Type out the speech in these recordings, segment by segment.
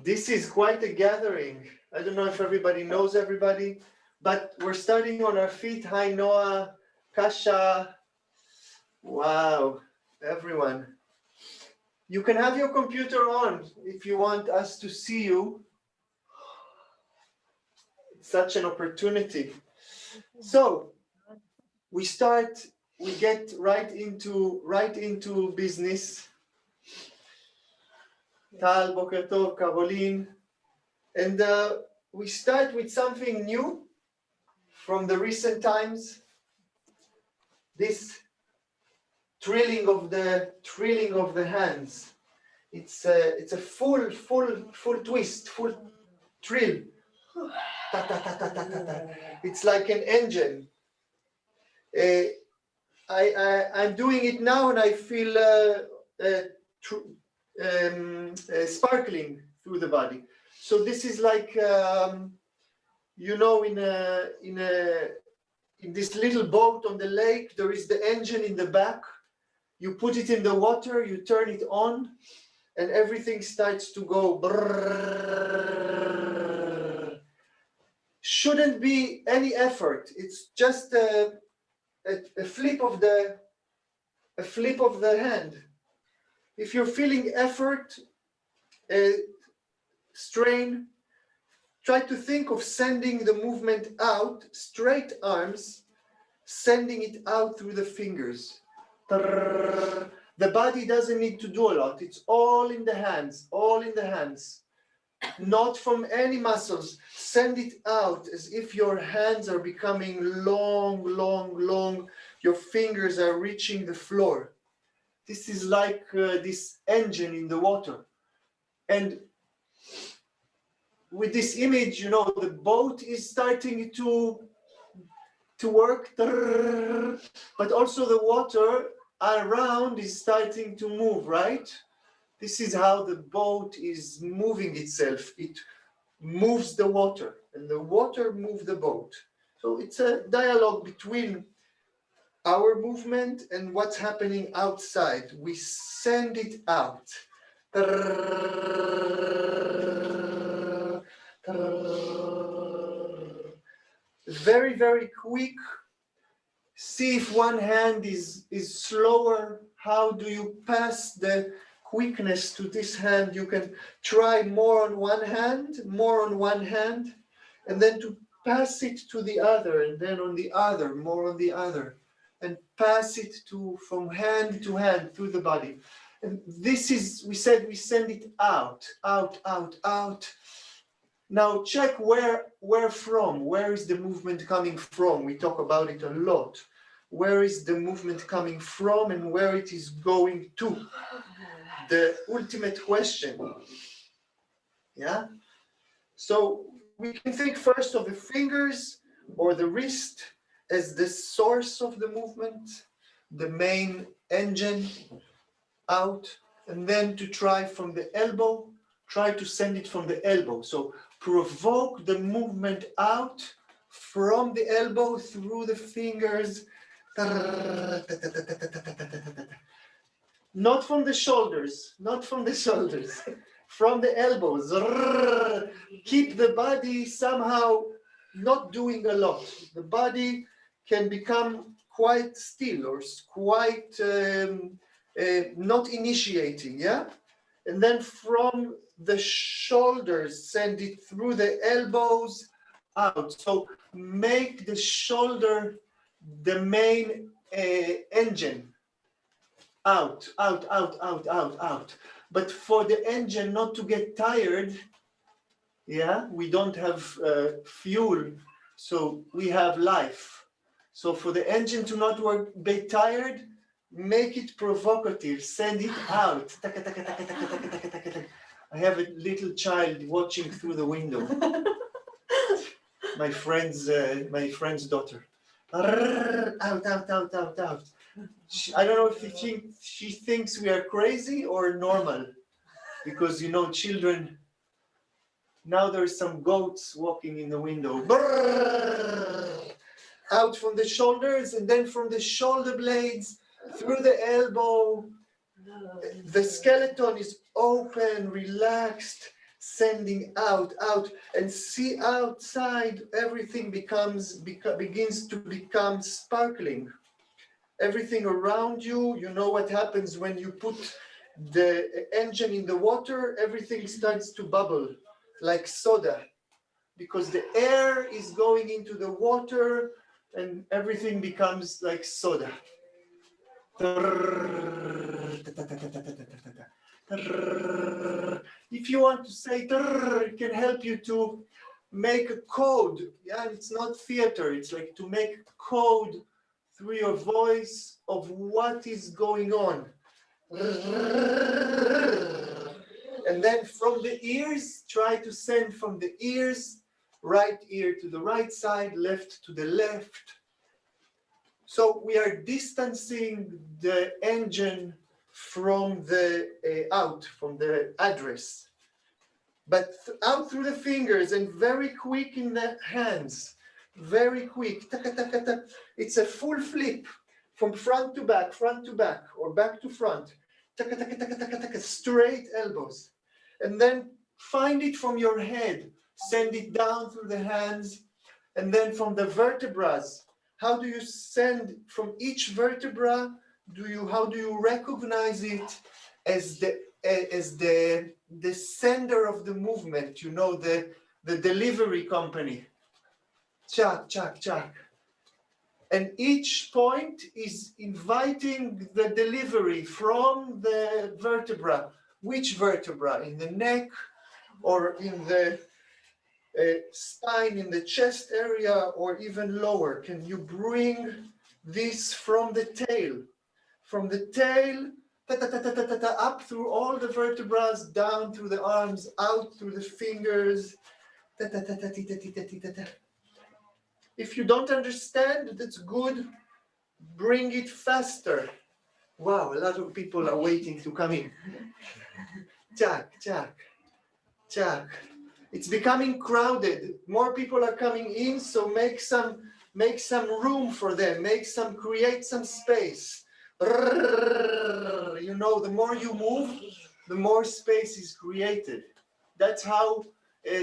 This is quite a gathering. I don't know if everybody knows everybody, but we're starting on our feet. Hi, Noah, Kasha. Wow, everyone. You can have your computer on if you want us to see you. It's such an opportunity. So we get right into business. Tal, Boker Tov, Caroline. And we start with something new from the recent times. This trilling of the hands. It's a full twist, full trill. Ta, ta, ta, ta, ta, ta, ta. It's like an engine. I'm doing it now, and I feel sparkling through the body. So this is like in this little boat on the lake, there is the engine in the back. You put it in the water, you turn it on, and everything starts to go. Brrrr. Shouldn't be any effort. It's just a flip of the hand. If you're feeling effort, strain, try to think of sending the movement out, straight arms, sending it out through the fingers. The body doesn't need to do a lot. It's all in the hands, Not from any muscles. Send it out as if your hands are becoming long, long, long. Your fingers are reaching the floor. This is like this engine in the water. And with this image, the boat is starting to work, but also the water around is starting to move, right? This is how the boat is moving itself. It moves the water, and the water moves the boat. So it's a dialogue between our movement and what's happening outside. We send it out. Very, very quick. See if one hand is slower. How do you pass the quickness to this hand? You can try more on one hand, and then to pass it to the other, and then on the other, more on the other, and pass it from hand to hand through the body. And this is, we said we send it out, out, out, out. Now check where from. Where is the movement coming from? We talk about it a lot. Where is the movement coming from and where it is going to? The ultimate question. Yeah? So we can think first of the fingers or the wrist as the source of the movement, the main engine out, and then to try from the elbow, try to send it from the elbow. So provoke the movement out from the elbow through the fingers. Not from the shoulders, from the elbows. Keep the body somehow not doing a lot. The body can become quite still or quite not initiating, yeah? And then from the shoulders, send it through the elbows out. So make the shoulder the main engine. Out, out, out, out, out, out. But for the engine not to get tired, yeah, we don't have fuel, so we have life. So for the engine to not be tired, make it provocative, send it out. I have a little child watching through the window. My friend's daughter. Out, out, out, out, out. I don't know if she thinks we are crazy or normal, because children. Now there's some goats walking in the window. Out from the shoulders, and then from the shoulder blades through the elbow. The skeleton is open, relaxed. sending out, and see outside, everything begins to become sparkling. Everything around you, you know what happens when you put the engine in the water, everything starts to bubble like soda, because the air is going into the water and everything becomes like soda. If you want to say, it can help you to make a code. Yeah, it's not theater, it's like to make code through your voice of what is going on. And then from the ears, try to send from the ears, right ear to the right side, left to the left. So we are distancing the engine from the from the address, but out through the fingers and very quick in the hands, very quick. It's a full flip from front to back, or back to front. Straight elbows. And then find it from your head, send it down through the hands, and then from the vertebrae. How do you send from each vertebra? How do you recognize it as the sender of the movement? You know, the delivery company. Chak, chak, chak. And each point is inviting the delivery from the vertebra. Which vertebra? In the neck or in the spine, in the chest area, or even lower? Can you bring this from the tail? From the tail, up through all the vertebrae, down through the arms, out through the fingers. If you don't understand, that's good. Bring it faster. Wow, a lot of people are waiting to come in. Chak, chak, chak. It's becoming crowded. More people are coming in, so make some room for them. Create some space. You know, the more you move, the more space is created. That's how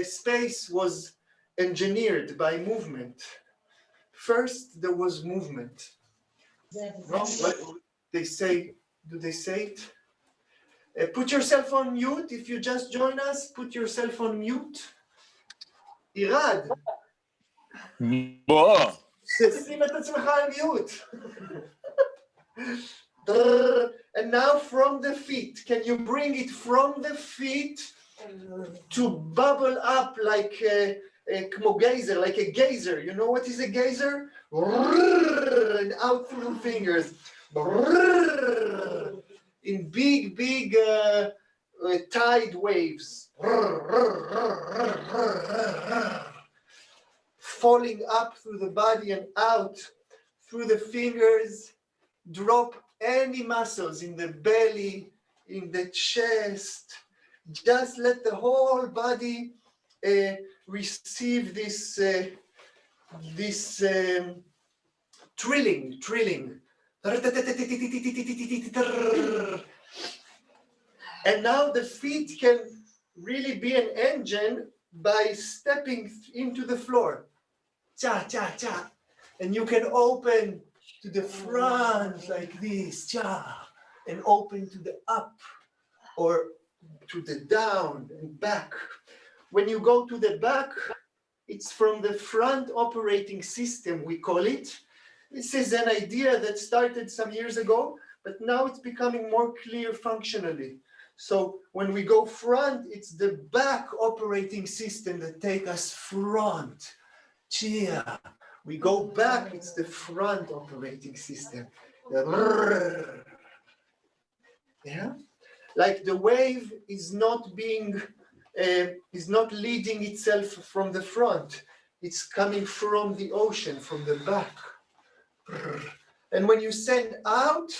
space was engineered, by movement. First, there was movement. No? What they say, do they say it? Put yourself on mute. If you just join us, put yourself on mute. Irad. בוא. שים את עצמך על mute. And now from the feet, can you bring it from the feet to bubble up like כמו geyser, like a geyser? You know what is a geyser? And out through the fingers. In big tide waves. Falling up through the body and out through the fingers. Drop any muscles in the belly, in the chest. Just let the whole body receive this trilling. And now the feet can really be an engine by stepping into the floor. Cha, cha, cha. And you can open to the front like this, cha, and open to the up or to the down and back. When you go to the back, it's from the front operating system, we call it. This is an idea that started some years ago, but now it's becoming more clear functionally. So when we go front, it's the back operating system that take us front. Chia. We go back, it's the front operating system. Yeah? Like the wave is not leading itself from the front. It's coming from the ocean, from the back. And when you send out,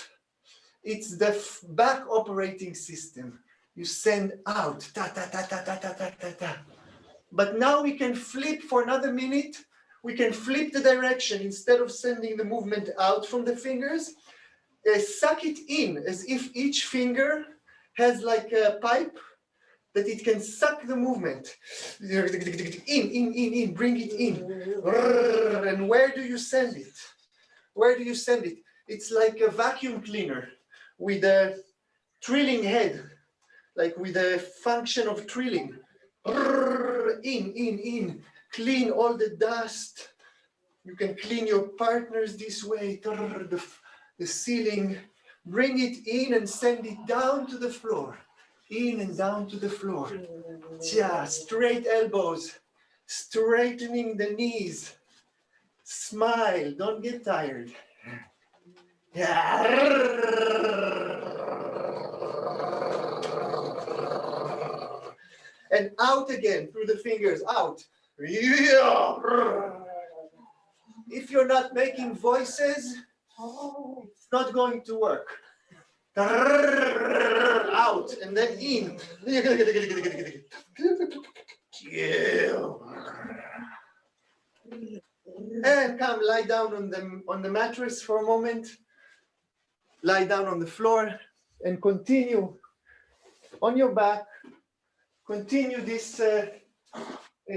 it's the back operating system. You send out, ta, ta, ta, ta, ta, ta, ta, ta, ta. But now we can flip for another minute. We can flip the direction. Instead of sending the movement out from the fingers, suck it in as if each finger has like a pipe that it can suck the movement. In, bring it in. And where do you send it? Where do you send it? It's like a vacuum cleaner with a drilling head, like with a function of drilling. In. Clean all the dust. You can clean your partners this way. The ceiling. Bring it in and send it down to the floor. In and down to the floor. Yeah, straight elbows. Straightening the knees. Smile. Don't get tired. Yeah. And out again through the fingers. Out. If you're not making voices, it's not going to work. Out and then in. And come lie down on the mattress for a moment. Lie down on the floor and continue on your back. Continue this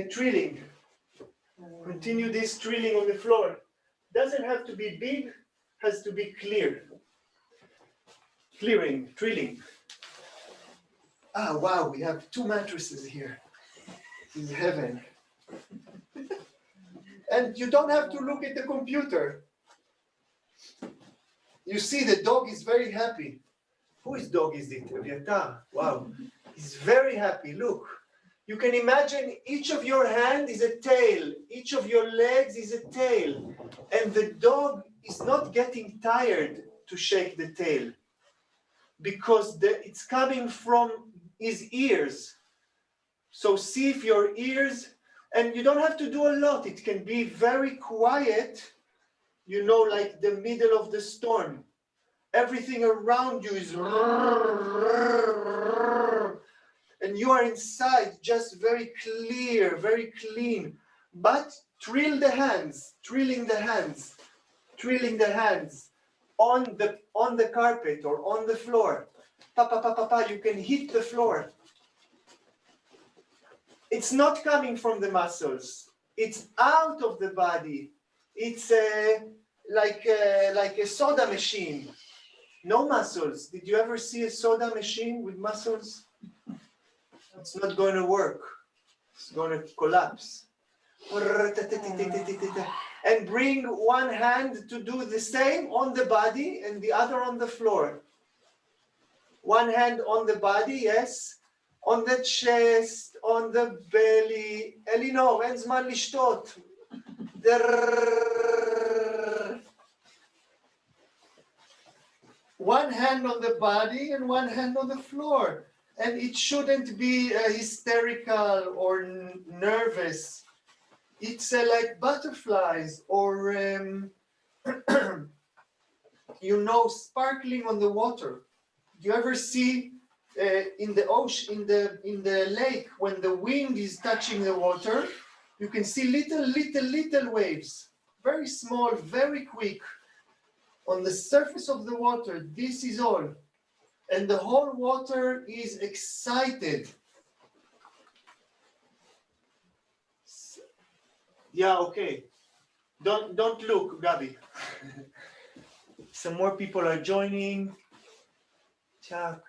drilling. Continue this drilling on the floor. Doesn't have to be big, has to be clear. Clearing, drilling. Ah, wow, we have 2 mattresses here. In heaven. And you don't have to look at the computer. You see the dog is very happy. Whose dog is it? Aviatar. Wow. He's very happy. Look. You can imagine each of your hands is a tail. Each of your legs is a tail. And the dog is not getting tired to shake the tail. Because it's coming from his ears. So see if your ears, and you don't have to do a lot. It can be very quiet, you know, like the middle of the storm. Everything around you is, and you are inside just very clear, very clean. But drill the hands, drilling the hands on the carpet or on the floor. You can hit the floor. It's not coming from the muscles. It's out of the body. It's like a soda machine. No muscles. Did you ever see a soda machine with muscles? It's not going to work. It's going to collapse. And bring one hand to do the same on the body and the other on the floor. One hand on the body, yes. On the chest, on the belly. Elinor, אין זמן לשתות. One hand on the body and one hand on the floor. And it shouldn't be hysterical or nervous. It's like butterflies or, you know, sparkling on the water. Do you ever see in the ocean, in the lake, when the wind is touching the water, you can see little waves, very small, very quick, on the surface of the water. This is all, and the whole water is excited. Yeah, okay. Don't look, Gabi. Some more people are joining. Chuck.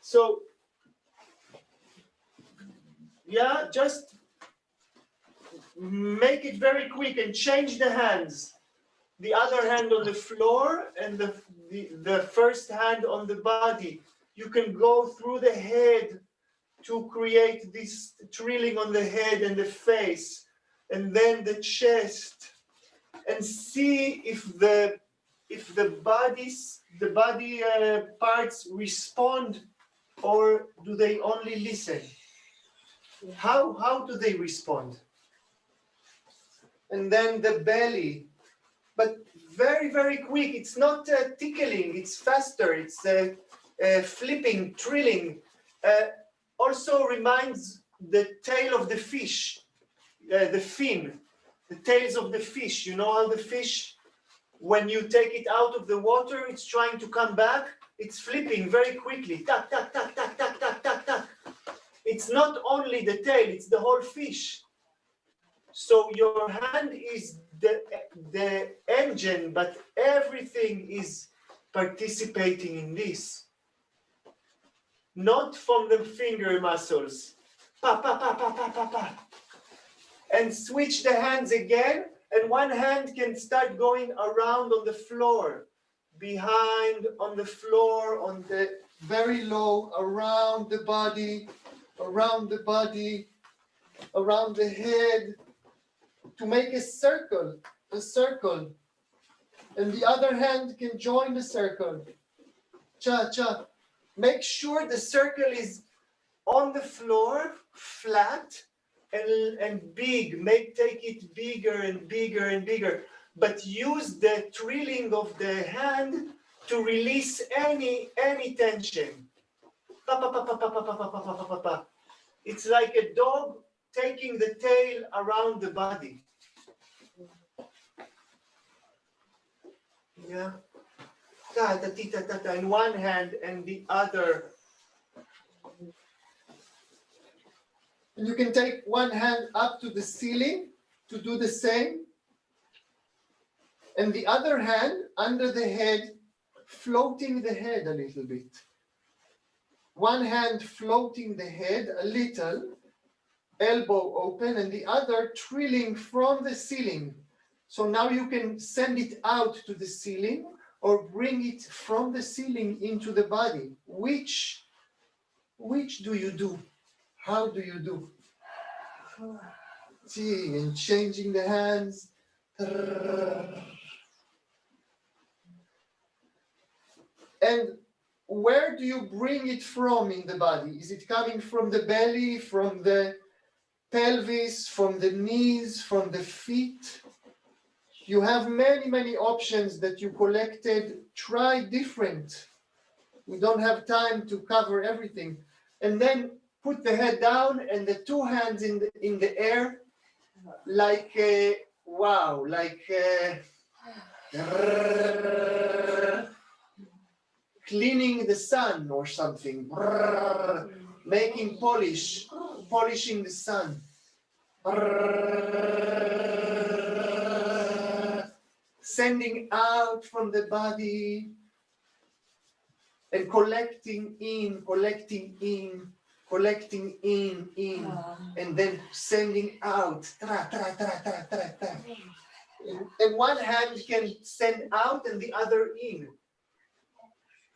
So, yeah, just make it very quick and change the hands. The other hand on the floor and the first hand on the body. You can go through the head to create this drilling on the head and the face, and then the chest, and see if the body parts respond, or do they only listen? How do they respond? And then the belly, but very, very quick. It's not tickling, it's faster. It's flipping, drilling. Also reminds the tail of the fish, the fin, the tails of the fish. You know how the fish, when you take it out of the water, it's trying to come back. it's flipping very quickly. Tack, tack, tack, tack, tack, tack, tack, tack. It's not only the tail, it's the whole fish. So your hand is the engine, but everything is participating in this. Not from the finger muscles. Pa, pa, pa, pa, pa, pa, pa. And switch the hands again, and one hand can start going around on the floor, behind, on the floor, on the very low, around the body, around the body, around the head, to make a circle, and the other hand can join the circle. Cha, cha. Make sure the circle is on the floor, flat, and big. Take it bigger and bigger and bigger. But use the trilling of the hand to release any tension. Pa, pa, pa, pa, pa, pa, pa, pa, pa, pa, pa, pa. It's like a dog taking the tail around the body. Yeah. Ta, ta, ta, ta, ta, in one hand and the other. And you can take one hand up to the ceiling to do the same. And the other hand under the head, floating the head a little bit. One hand floating the head a little, elbow open, and the other trilling from the ceiling. So now you can send it out to the ceiling or bring it from the ceiling into the body. Which do you do? How do you do? See, and changing the hands. And where do you bring it from in the body? Is it coming from the belly, from the pelvis, from the knees, from the feet? You have many, many options that you collected. Try different. We don't have time to cover everything. And then put the head down and the two hands in the air, like wow, like cleaning the sun or something, making polishing the sun. Sending out from the body and collecting in, and then sending out. And one hand can send out and the other in.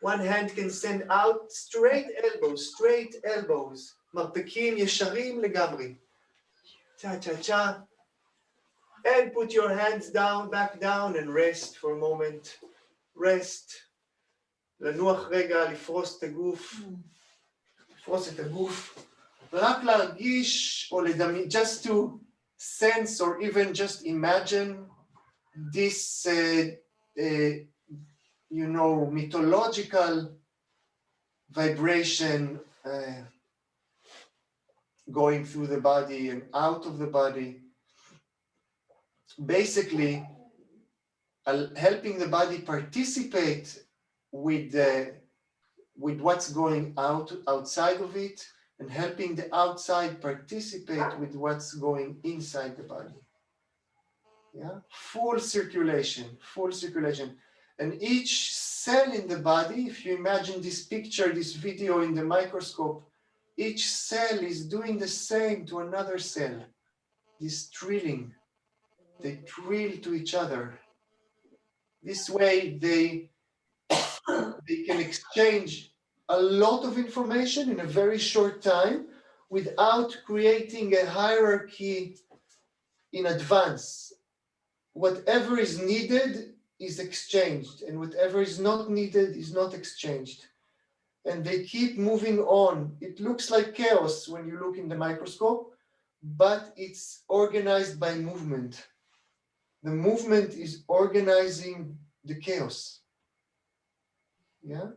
One hand can send out straight elbows. מרפקים ישרים לגמרי. Cha, cha, cha. And put your hands down, back down, and rest for a moment. Rest. לנוח רגע, לפרוס את הגוף. לפרוס את הגוף. ורק להרגיש, או לדמיין, just to sense or even just imagine this, mythological vibration going through the body and out of the body. Basically, helping the body participate with what's going outside of it, and helping the outside participate with what's going inside the body. Yeah, full circulation. And each cell in the body, if you imagine this picture, this video in the microscope, each cell is doing the same to another cell. This drilling. They drill to each other. This way they can exchange a lot of information in a very short time without creating a hierarchy in advance. Whatever is needed is exchanged, and whatever is not needed is not exchanged. And they keep moving on. It looks like chaos when you look in the microscope, but it's organized by movement. The movement is organizing the chaos. Yeah?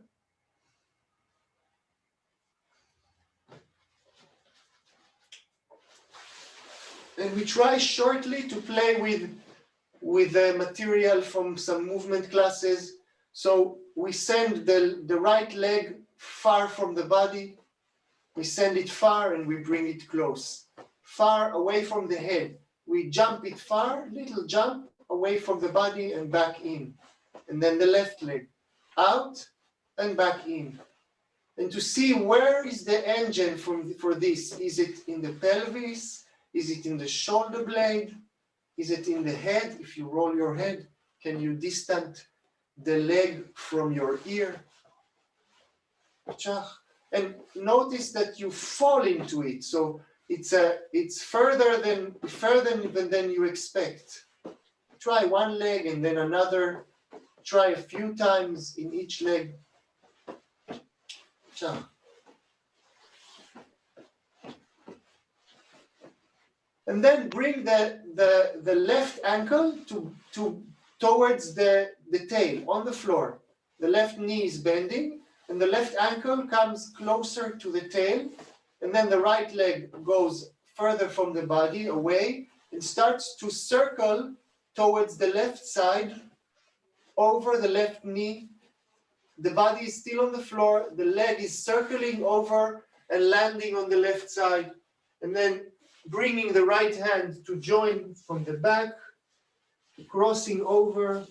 And we try shortly to play with the material from some movement classes. So we send the right leg far from the body. We send it far and we bring it close. Far away from the head. We jump it far, little jump, away from the body and back in. And then the left leg, out and back in. And to see where is the engine for this. Is it in the pelvis? Is it in the shoulder blade? Is it in the head? If you roll your head, can you distance the leg from your ear? And notice that you fall into it. So it's further than you expect. Try one leg and then another. Try a few times in each leg. And then bring the left ankle towards the tail on the floor. The left knee is bending and the left ankle comes closer to the tail. And then the right leg goes further from the body away and starts to circle towards the left side, over the left knee. The body is still on the floor. The leg is circling over and landing on the left side. And then bringing the right hand to join from the back, crossing over,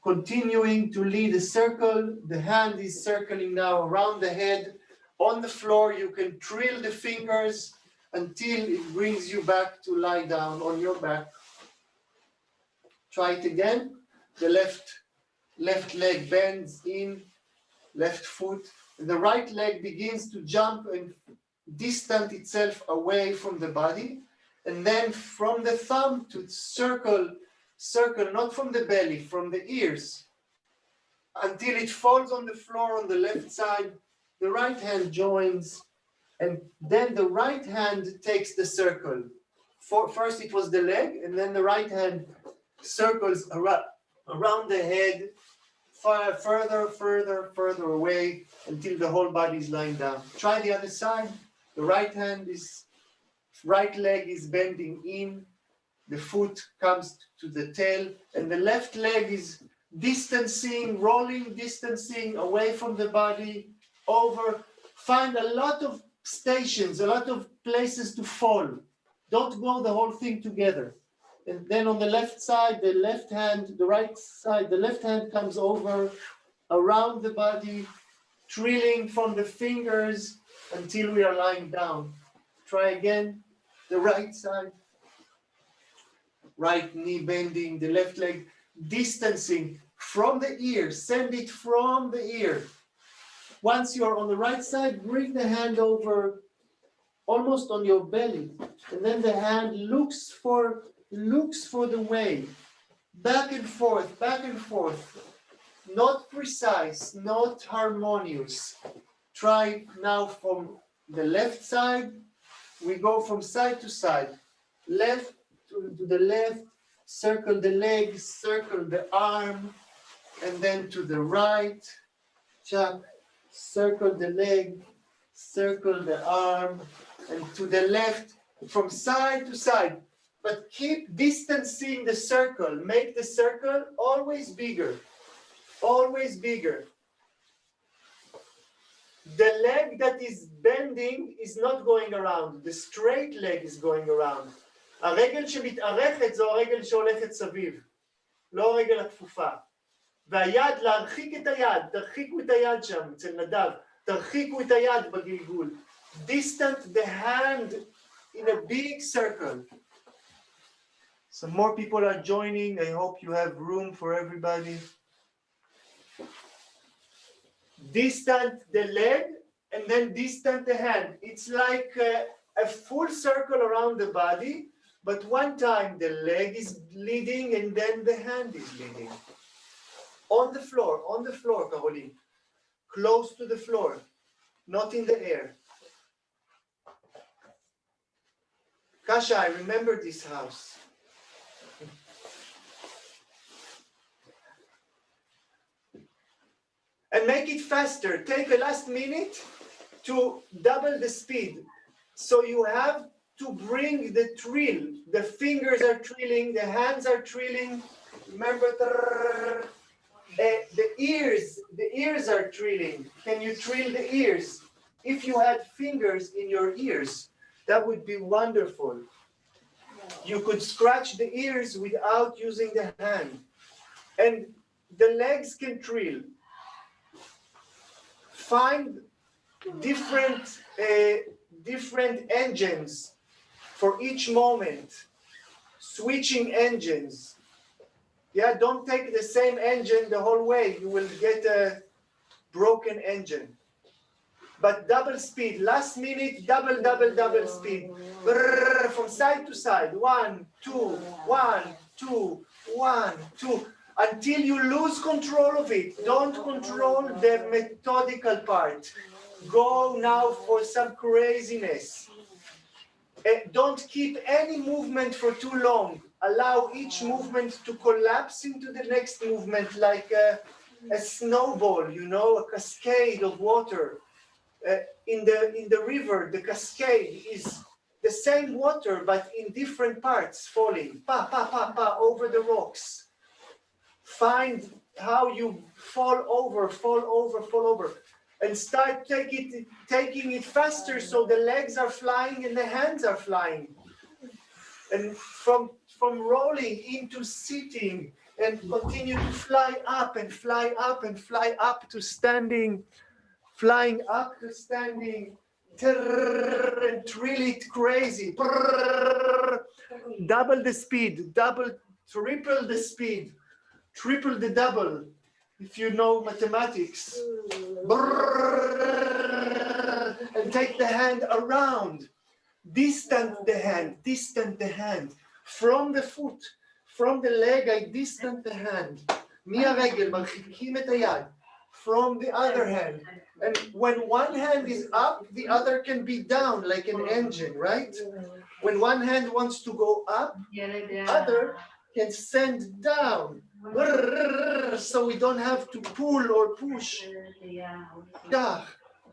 continuing to lead a circle. The hand is circling now around the head. On the floor, you can trill the fingers until it brings you back to lie down on your back. Try it again. The left leg bends in, left foot. And the right leg begins to jump and distance itself away from the body. And then from the thumb to circle, not from the belly, from the ears, until it falls on the floor on the left side. The right hand joins, and then the right hand takes the circle. First it was the leg, and then the right hand circles around the head, further away, until the whole body is lying down. Try the other side. The right leg is bending in, the foot comes to the tail, and the left leg is distancing away from the body, over. Find a lot of stations, a lot of places to fall. Don't go the whole thing together. And then on the left side, the left hand, the right side, the left hand comes over, around the body, trilling from the fingers until we are lying down. Try again, the right side. Right knee bending, the left leg distancing from the ear. Send it from the ear. Once you're on the right side, bring the hand over almost on your belly. And then the hand looks for the way. Back and forth. Not precise, not harmonious. Try now from the left side. We go from side to side. Left to the left, circle the leg, circle the arm, and then to the right. Circle the leg, circle the arm, and to the left, from side to side. But keep distancing the circle. Make the circle always bigger. Always bigger. The leg that is bending is not going around. The straight leg is going around. הרגל שמתארכת זו הרגל שהולכת סביב. לא הרגל הכפופה. והיד, להרחיק את היד. תרחיקו את היד שם, אצל נדב. תרחיקו את היד בגלגול. Distant the hand in a big circle. Some more people are joining. I hope you have room for everybody. Distant the leg and then distant the hand. It's like a full circle around the body, but one time the leg is leading and then the hand is leading. On the floor, Caroline. Close to the floor, not in the air. Kasha, I remember this house. And make it faster. Take a last minute to double the speed. So you have to bring the trill. The fingers are trilling, the hands are trilling. Remember, The ears are trilling. Can you trill the ears? If you had fingers in your ears, that would be wonderful. You could scratch the ears without using the hand. And the legs can trill. Find different engines for each moment. Switching engines. Yeah, don't take the same engine the whole way. You will get a broken engine. But double speed, last minute, double speed. Brrr, from side to side. 1, 2, 1, 2, 1, 2. Until you lose control of it. Don't control the methodical part. Go now for some craziness. Don't keep any movement for too long. Allow each movement to collapse into the next movement like a snowball, you know, a cascade of water. In the river, the cascade is the same water, but in different parts falling, over the rocks. Find how you fall over, and start taking it faster so the legs are flying and the hands are flying. And from rolling into sitting and continue to fly up and fly up and fly up to standing, flying up to standing, and trill it crazy. Double the speed, triple the speed, triple the double, if you know mathematics. And take the hand around. Distant the hand. From the foot, from the leg, I distant the hand. מהרגל, מרחיקים את היד. From the other hand. And when one hand is up, the other can be down like an engine, right? When one hand wants to go up, the other can send down. So we don't have to pull or push.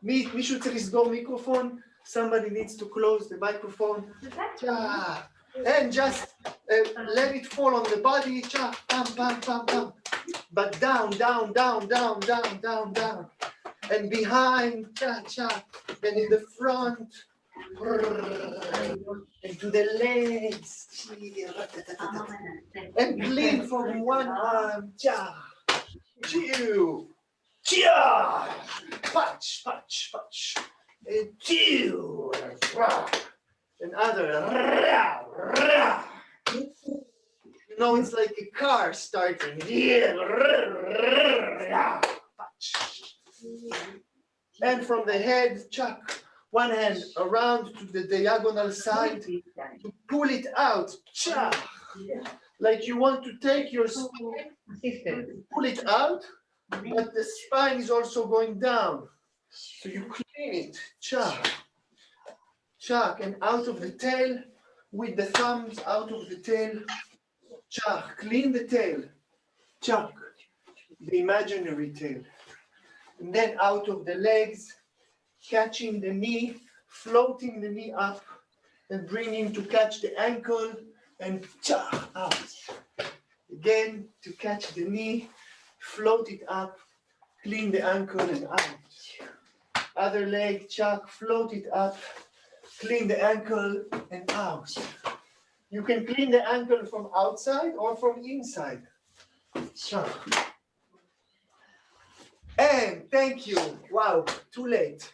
מישהו צריך לסגור מיקרופון. Somebody needs to close the microphone. And just let it fall on the body. But down. And behind, and in the front, and to the legs, and clean from one arm, punch, and two, and other, you know, it's like a car starting. And from the head, one hand around to the diagonal side to pull it out. Like you want to take your spine, pull it out, but the spine is also going down. So you clean it. And out of the tail, with the thumbs out of the tail. Clean the tail. The imaginary tail. And then out of the legs, catching the knee, floating the knee up, and bringing to catch the ankle, and out. Again, to catch the knee, float it up, clean the ankle and out. Other leg, float it up, clean the ankle and out. You can clean the ankle from outside or from inside. And thank you. Wow, too late.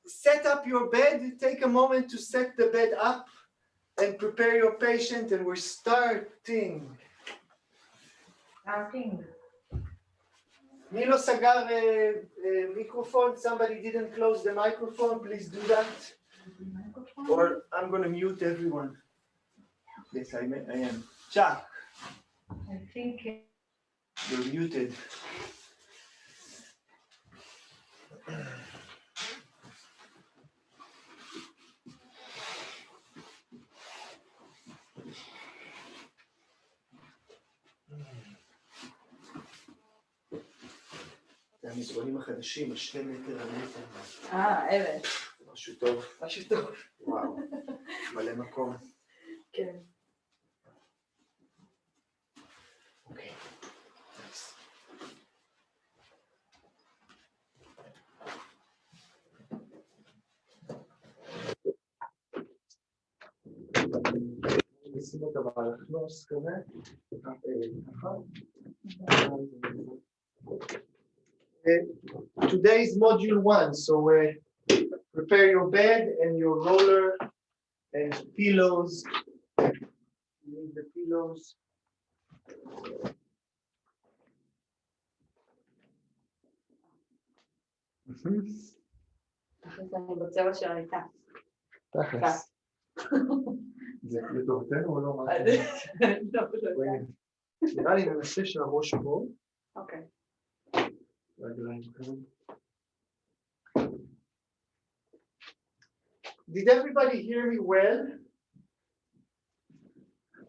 Set up your bed. Take a moment to set the bed up and prepare your patient, and we're starting. מי לא סגר מיקרופון? Somebody didn't close the microphone. Please do that. Or I'm going to mute everyone. Yes, I am. Chuck. I think you're muted. זה המזרונים החדשים, 2 מטר על מטר. אלה. משהו טוב. וואו, מלא מקום. כן. נשים אותה בלחנוס כזה, ככה. Today is module 1, so prepare your bed and your roller and pillows. You need the pillows. אני בצבע של הייתה. תכלס. זה לטובתנו או לא? נראה לי ננסה שהראש פה. אוקיי. Did everybody hear me well?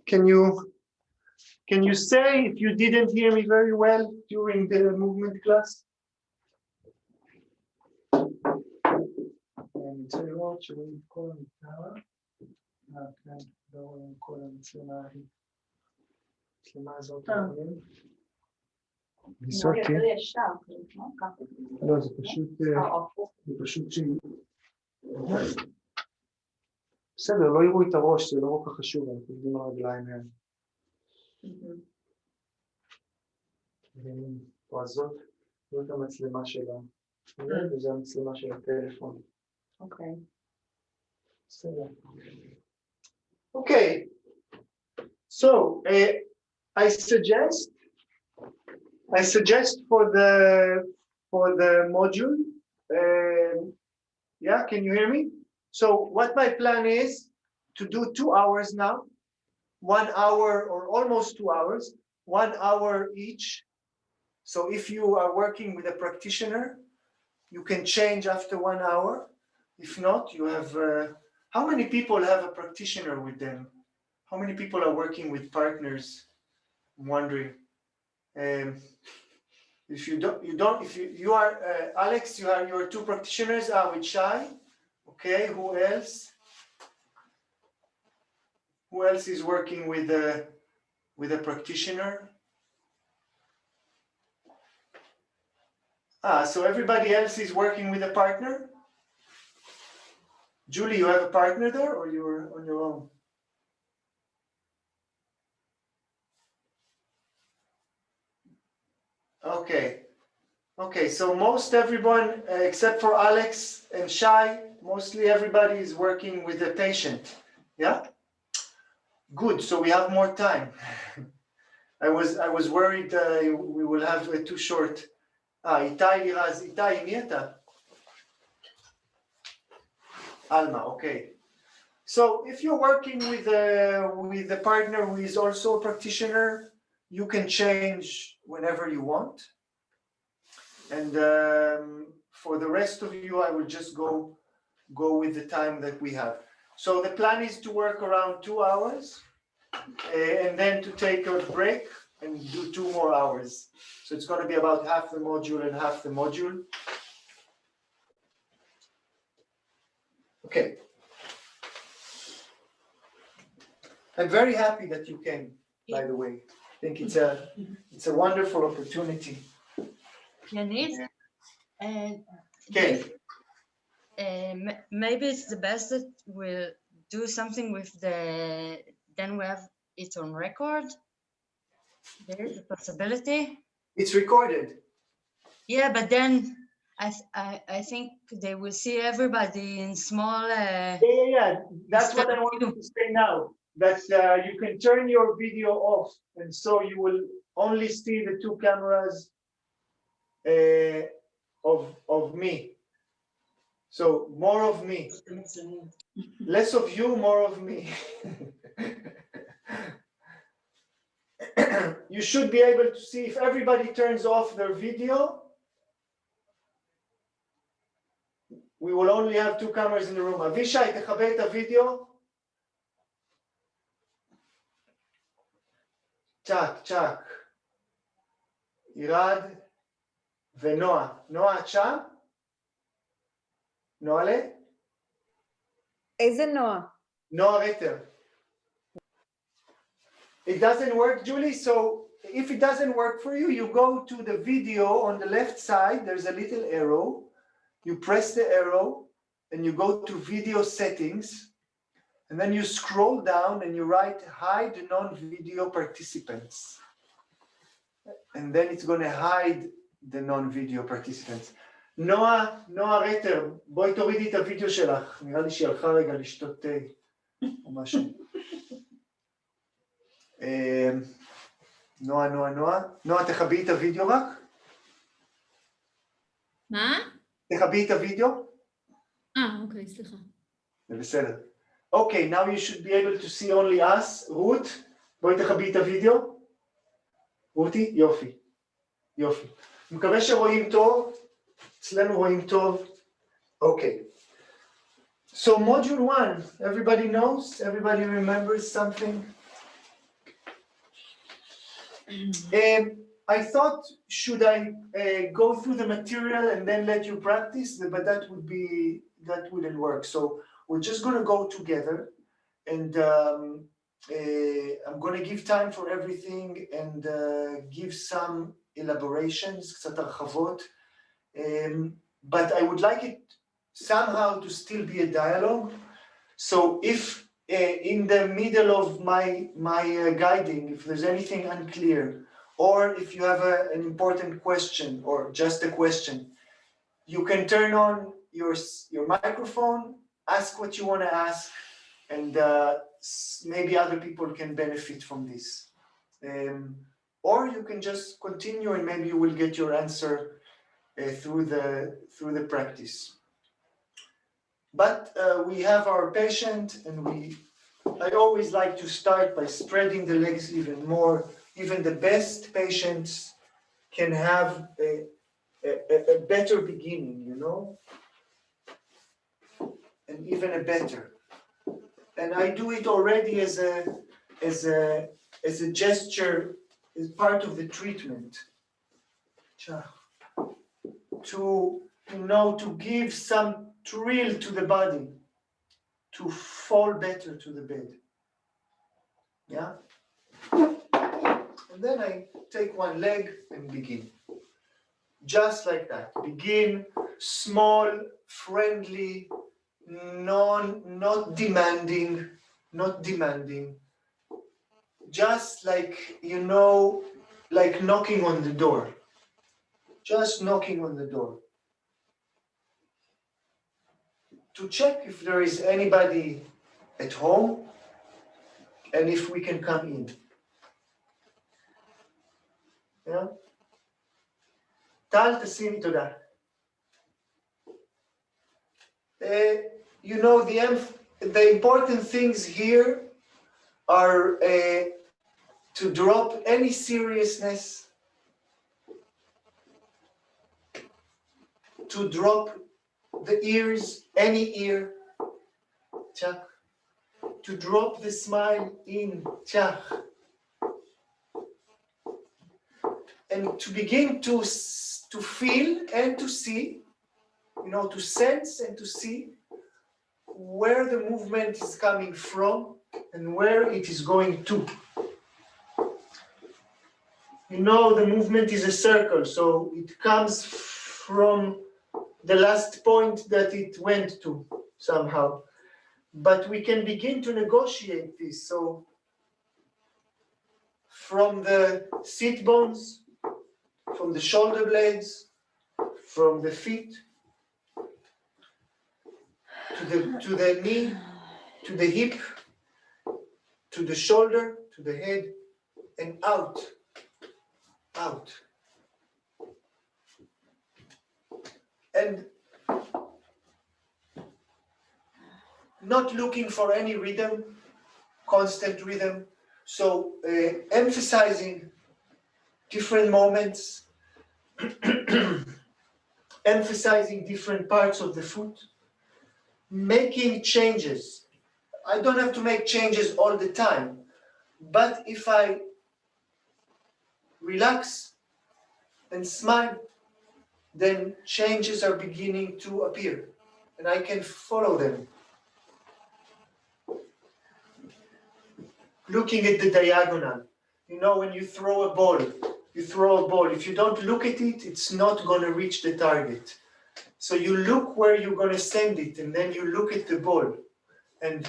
Can you say if you didn't hear me very well during the movement class? לראות שרואים את כל המיטה. כן, לא רואים כל המצלמה הזאת. לא, זה פשוט שהיא... בסדר, לא יראו את הראש, זה לא כל כך חשוב, אנחנו עובדים על הרגליים האלה. זאת המצלמה שלה, וזה המצלמה של הטלפון. אוקיי. בסדר. Okay, so I suggest for the module, yeah, can you hear me? So what my plan is to do 2 hours now, 1 hour or almost 2 hours, 1 hour each. So if you are working with a practitioner, you can change after 1 hour. If not, you have, how many people have a practitioner with them? How many people are working with partners? I'm wondering. If you are, Alex, you are your 2 practitioners are with Shai. Okay, who else? Who else is working with a practitioner? So everybody else is working with a partner? Julie, you have a partner there or you're on your own? Okay, so most everyone, except for Alex and Shai, mostly everybody is working with a patient, yeah? Good, so we have more time. I was worried we will have too short. Itai Liraz, Itai, מי אתה? Alma, okay. So if you're working with a partner who is also a practitioner, you can change whenever you want. And for the rest of you, I will just go with the time that we have. So the plan is to work around 2 hours and then to take a break and do 2 more hours. So it's going to be about half the module and half the module. Okay. I'm very happy that you came, by the way. I think it's a wonderful opportunity. Yaniv, Okay. maybe it's the best that we'll do something with then we have it on record. There is a possibility. It's recorded. Yeah, but then I think they will see everybody in small. Yeah. That's what I wanted to say now. That you can turn your video off, and so you will only see the 2 cameras of me. So more of me, less of you, more of me. You should be able to see if everybody turns off their video. We will only have 2 cameras in the room. Avishai, תכבה את הוידאו. צ'ק. ירד ונועה. נועה, את שם? נועה? איזה נועה? נועה רטר. It doesn't work, Julie, so if it doesn't work for you, you go to the video on the left side, there's a little arrow, you press the arrow, and you go to video settings, And then you scroll down and you write hide non-video participants. And then it's going to hide the non-video participants. נועה רטר, בואי תורידי את הוידאו שלך. נראה לי שהיא הלכה רגע לשתות תה או משהו. נועה, תכבי את הוידאו רק. מה? תכבי את הוידאו. אוקיי, סליחה. זה בסדר. Okay, now you should be able to see only us. רות, בואי תכבי את הוידאו. רותי, יופי. יופי. מקווה שרואים טוב. אצלנו רואים טוב. Okay. So module 1, everybody knows? Everybody remembers something? I thought, should I go through the material and then let you practice? But that wouldn't work. So we're just going to go together, and I'm going to give time for everything and give some elaborations, קצת הרחבות. But I would like it somehow to still be a dialogue. So if in the middle of my guiding, if there's anything unclear, or if you have an important question or just a question, you can turn on your microphone, ask what you want to ask, and maybe other people can benefit from this. Or you can just continue and maybe you will get your answer through the practice. But we have our patient, and I always like to start by spreading the legs even more. Even the best patients can have a better beginning, you know, and even a better. And I do it already as a gesture, as part of the treatment, to give some thrill to the body, to fall better to the bed. Yeah. And then I take one leg and begin. Just like that. Begin small, friendly, not demanding. Just like, like knocking on the door. Just knocking on the door. To check if there is anybody at home and if we can come in. Yeah? טל, תשימי תודה. The important things here are to drop any seriousness, to drop the ears, any ear, check, to drop the smile in, check, and to begin to feel and to see, to sense and to see where the movement is coming from and where it is going to. The movement is a circle, so it comes from the last point that it went to somehow. But we can begin to negotiate this. So from the sit bones, from the shoulder blades, from the feet, to the knee, to the hip, to the shoulder, to the head, and out. And not looking for any rhythm, constant rhythm. So emphasizing different moments, emphasizing different parts of the foot, making changes. I don't have to make changes all the time, but if I relax and smile, then changes are beginning to appear, and I can follow them. Looking at the diagonal. When you throw a ball, if you don't look at it, it's not going to reach the target. So you look where you're going to send it, and then you look at the ball, and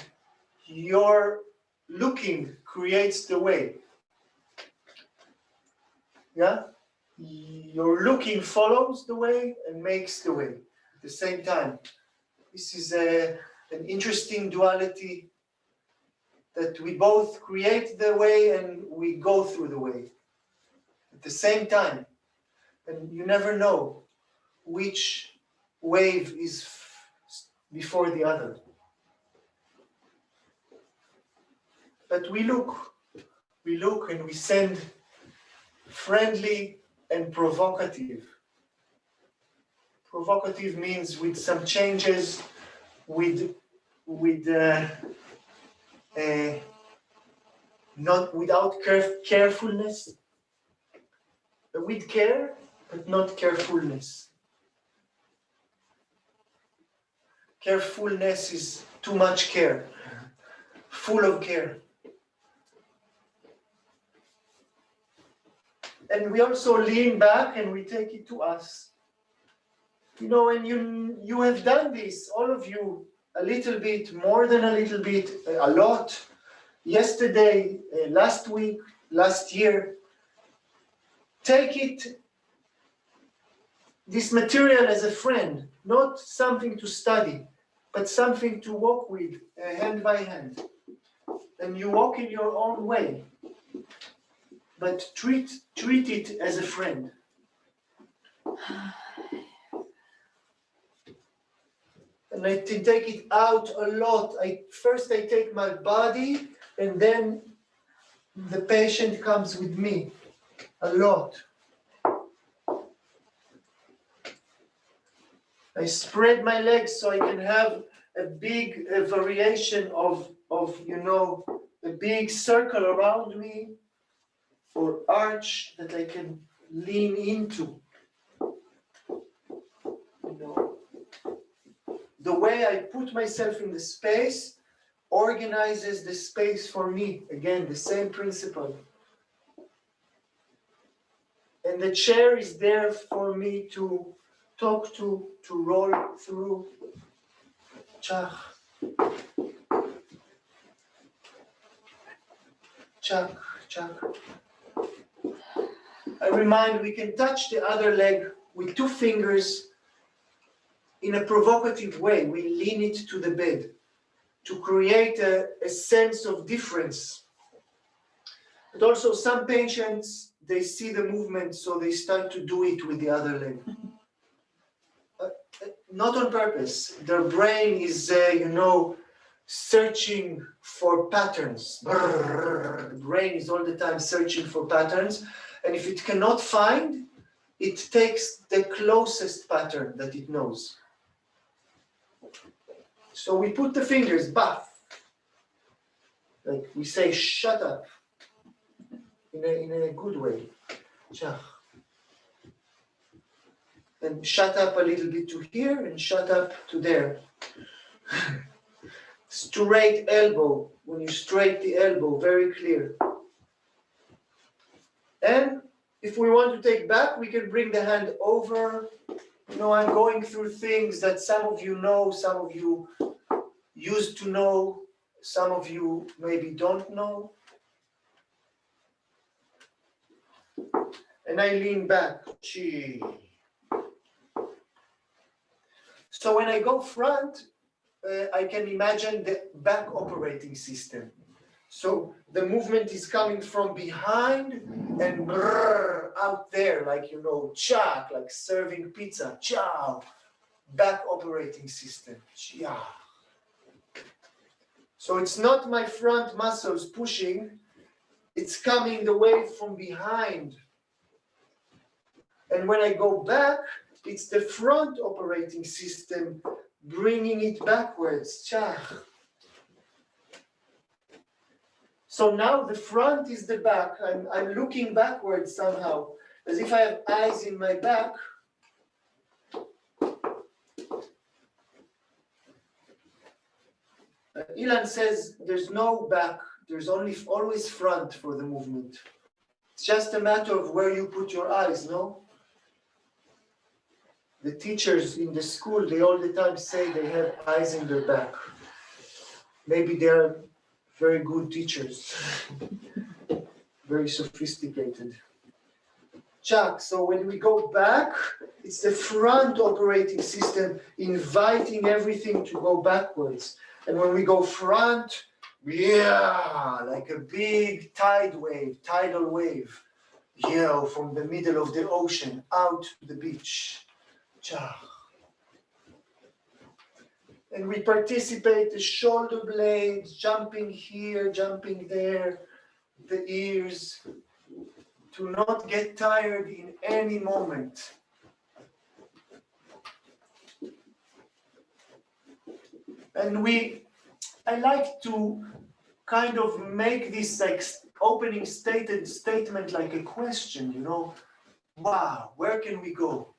your looking creates the way. Yeah? Your looking follows the way and makes the way at the same time. This is an interesting duality that we both create the way and we go through the way at the same time. And you never know which wave is before the other. But we look and we send friendly and provocative. Provocative means with some changes, not without carefulness, with care, but not carefulness. Carefulness is too much care, full of care. And we also lean back and we take it to us. You know, and you have done this, all of you, a little bit, more than a little bit, a lot. Yesterday, last week, last year. Take it, this material as a friend, not something to study, but something to walk with, hand by hand. And you walk in your own way, but treat it as a friend. And I take it out a lot. First I take my body, and then the patient comes with me a lot. I spread my legs so I can have a big variation of a big circle around me or arch that I can lean into. The way I put myself in the space organizes the space for me. Again, the same principle. And the chair is there for me to talk to roll through. Chach. Chach, chach. I remind we can touch the other leg with 2 fingers in a provocative way. We lean it to the bed to create a sense of difference. But also some patients, they see the movement, so they start to do it with the other leg. Not on purpose. Their brain is, searching for patterns. The brain is all the time searching for patterns. And if it cannot find, it takes the closest pattern that it knows. So we put the fingers, bath. Like we say, shut up. In a good way. And shut up a little bit to here and shut up to there. Straight elbow. When you straight the elbow, very clear. And if we want to take back, we can bring the hand over. I'm going through things that some of you know, some of you used to know, some of you maybe don't know. And I lean back. So when I go front, I can imagine the back operating system. So the movement is coming from behind and brrr, out there, like, chak, like serving pizza, chow, back operating system, chia. So it's not my front muscles pushing, it's coming the way from behind. And when I go back, it's the front operating system bringing it backwards, chach. So now the front is the back. I'm looking backwards somehow, as if I have eyes in my back. Ilan says there's no back, there's always front for the movement. It's just a matter of where you put your eyes, no? The teachers in the school, they all the time say they have eyes in their back. Maybe they're very good teachers, very sophisticated. Chuck, so when we go back, it's the front operating system inviting everything to go backwards. And when we go front, yeah, like a big tidal wave, yeah, from the middle of the ocean out to the beach. Chuck. And we participate the shoulder blades, jumping here, jumping there, the ears, to not get tired in any moment. And I like to kind of make this like opening statement like a question, you know, wow, where can we go?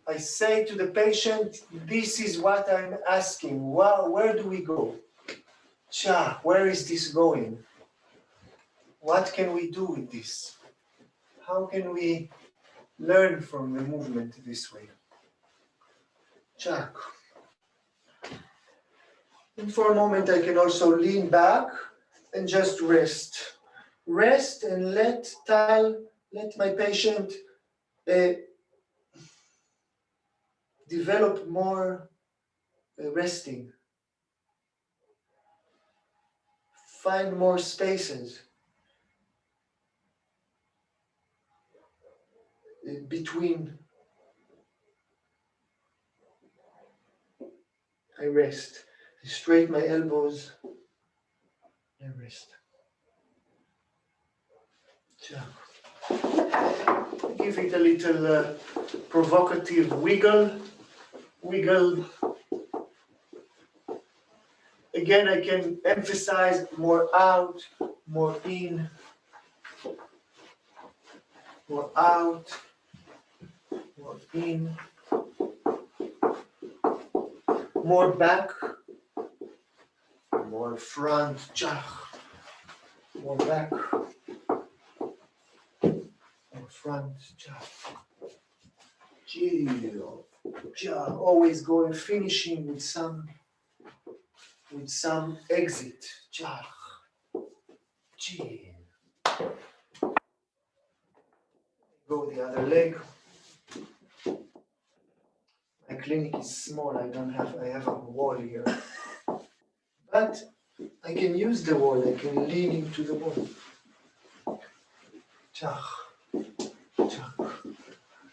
I say to the patient, this is what I'm asking. Wow, where do we go? Cha, where is this going? What can we do with this? How can we learn from the movement this way? Cha. And for a moment, I can also lean back and just rest. Rest and let my patient develop more resting. Find more spaces between. I rest. I straighten my elbows. I rest. Give it a little provocative wiggle. Again, I can emphasize more out, more in, more out, more in, more back, more front, more back, more front, always going, finishing with some exit. Go the other leg. My clinic is small, I have a wall here. But I can use the wall, I can lean into the wall.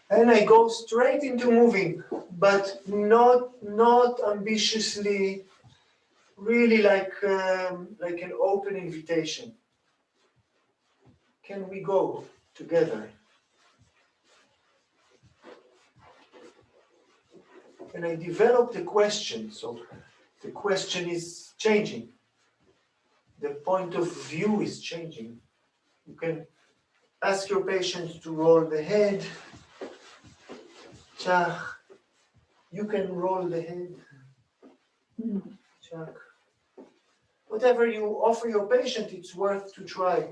And I go straight into moving, but not ambitiously, really like an open invitation. Can we go together? And I developed a question, so the question is changing. The point of view is changing. You can ask your patient to roll the head. You can roll the head. Whatever you offer your patient, it's worth to try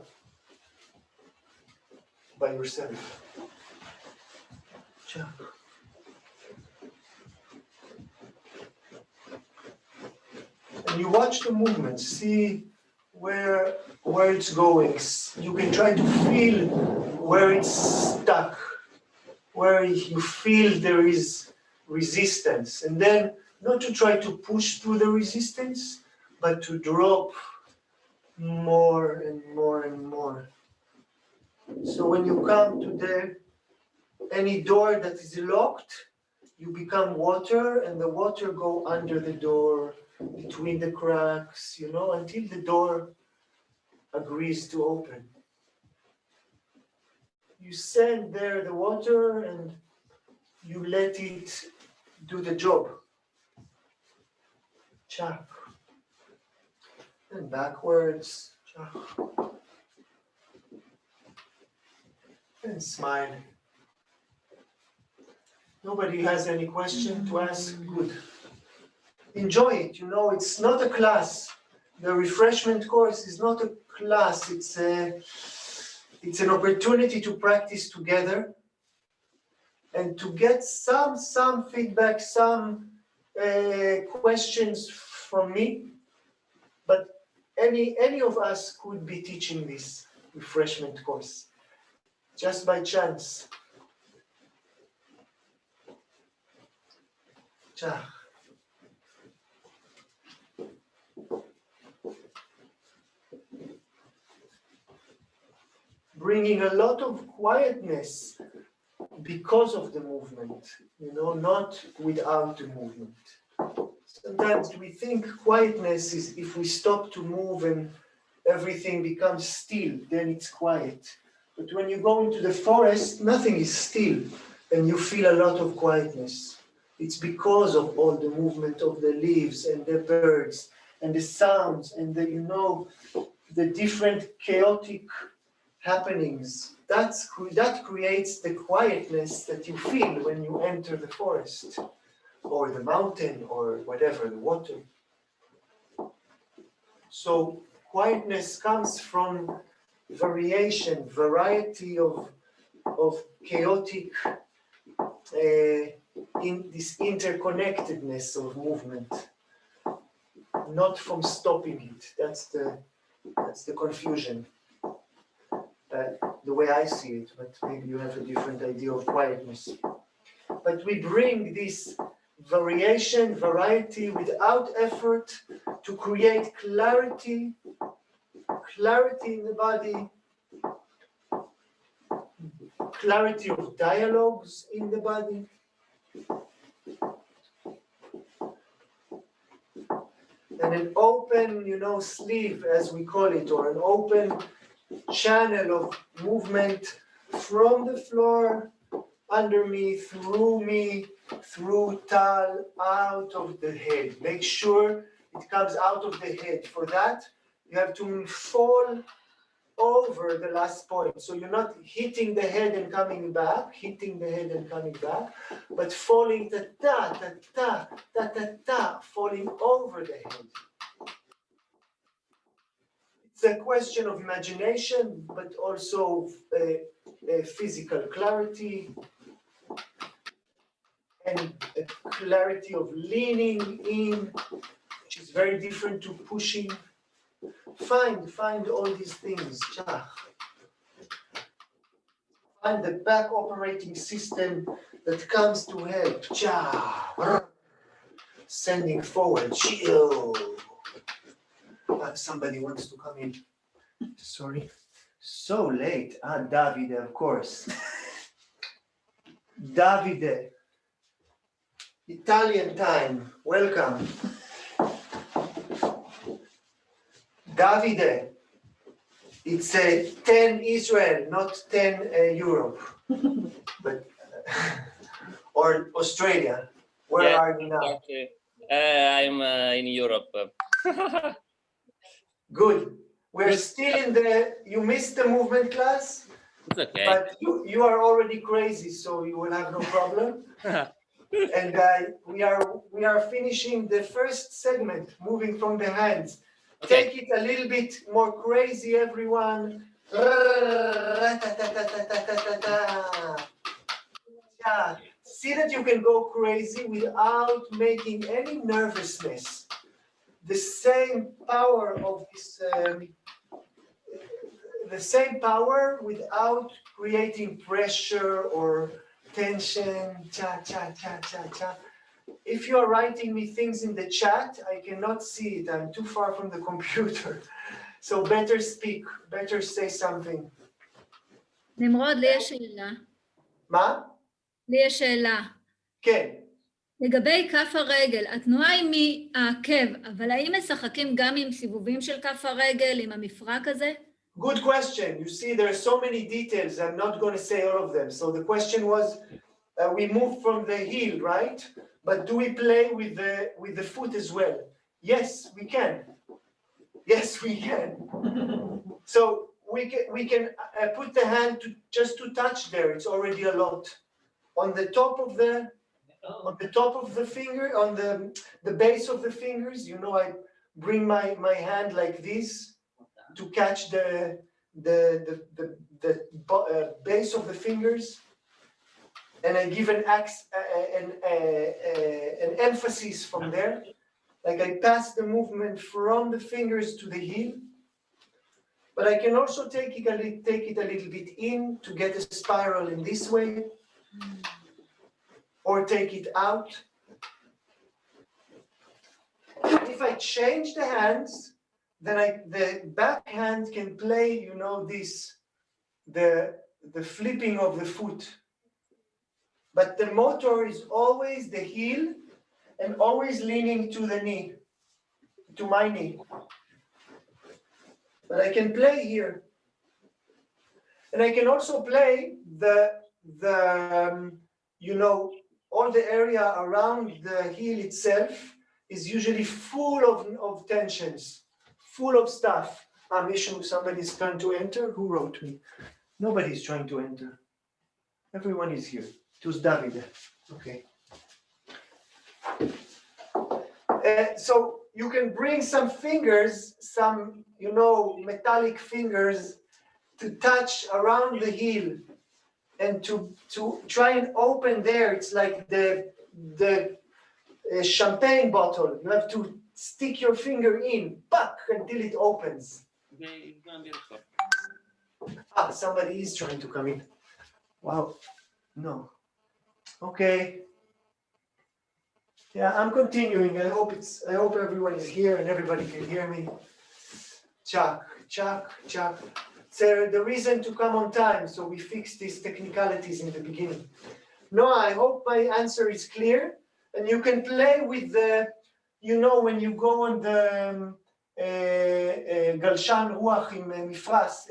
by yourself. And you watch the movement, see where it's going. You can try to feel where it's stuck, where you feel there is resistance. And then not to try to push through the resistance, but to drop more and more and more. So when you come to any door that is locked, you become water, and the water go under the door, between the cracks, until the door agrees to open. You send there the water and you let it do the job. Chap. And backwards. Chap. And smile. Nobody has any question to ask? Good. Enjoy it, it's not a class. The refreshment course is not a class, it's an opportunity to practice together and to get some feedback, some questions from me. But any of us could be teaching this refreshment course, just by chance. Cha. Bringing a lot of quietness because of the movement, not without the movement. Sometimes we think quietness is if we stop to move and everything becomes still, then it's quiet. But when you go into the forest, nothing is still, and you feel a lot of quietness. It's because of all the movement of the leaves and the birds and the sounds and the different chaotic happenings. That creates the quietness that you feel when you enter the forest or the mountain or whatever, the water. So quietness comes from variety of chaotic in this interconnectedness of movement, not from stopping it. That's the confusion. The way I see it, but maybe you have a different idea of quietness. But we bring this variety without effort to create clarity in the body, clarity of dialogues in the body. And an open, sleeve, as we call it, or an open channel of movement from the floor, under me, through tal, out of the head. Make sure it comes out of the head. For that, you have to fall over the last point. So you're not hitting the head and coming back, but falling falling over the head. It's a question of imagination, but also physical clarity and a clarity of leaning in, which is very different to pushing. Find all these things. Find the back operating system that comes to help. Sending forward. Chill. Somebody wants to come in. Sorry. So late. Davide, of course. Davide. Italian time. Welcome. Davide. It's 10 Israel, not 10 Europe. But or Australia. Where are you now? Okay. I'm in Europe. Good. We're still in you missed the movement class, It's okay. but you are already crazy, so you will have no problem. And we are finishing the first segment, moving from the hands. Okay. Take it a little bit more crazy, everyone. Yeah. See that you can go crazy without making any nervousness. The same power of this, the same power without creating pressure or tension. If you are writing me things in the chat, I cannot see it. I'm too far from the computer. So better speak, better say something. נמרוד, לי יש שאלה. מה? לי יש שאלה. כן. לגבי כף הרגל, התנועה היא מהעקב, אבל האם משחקים גם עם סיבובים של כף הרגל, עם המפרק הזה? Good question. You see, there are so many details. I'm not going to say all of them. So the question was, we move from the heel, right? But do we play with the foot as well? Yes, we can. Yes, we can. So we can put the hand just to touch there. It's already a lot. On the top of the finger, on the base of the fingers, I bring my hand like this to catch the base of the fingers, and I give an emphasis from there. Like I pass the movement from the fingers to the heel, but I can also take it a little bit in to get a spiral in this way, or take it out. If I change the hands, then the back hand can play, you know, the flipping of the foot. But the motor is always the heel and always leaning to the knee, to my knee. But I can play here. And I can also play you know, all the area around the heel itself is usually full of tensions, full of stuff. Mishu, somebody's trying to enter. Who wrote me? Nobody's trying to enter. Everyone is here. It was David. Okay. So you can bring some fingers, some, you know, metallic fingers to touch around the heel and to try and open there. It's like the champagne bottle. You have to stick your finger in, puck, until it opens. Somebody is trying to come in. Wow. No. Okay. Yeah, I'm continuing. I hope everyone is here and everybody can hear me. Chuck. So the reason to come on time, so we fix these technicalities in the beginning. No, I hope my answer is clear, and you can play with the, you know, when you go on the Galshan Ruach in Mifras,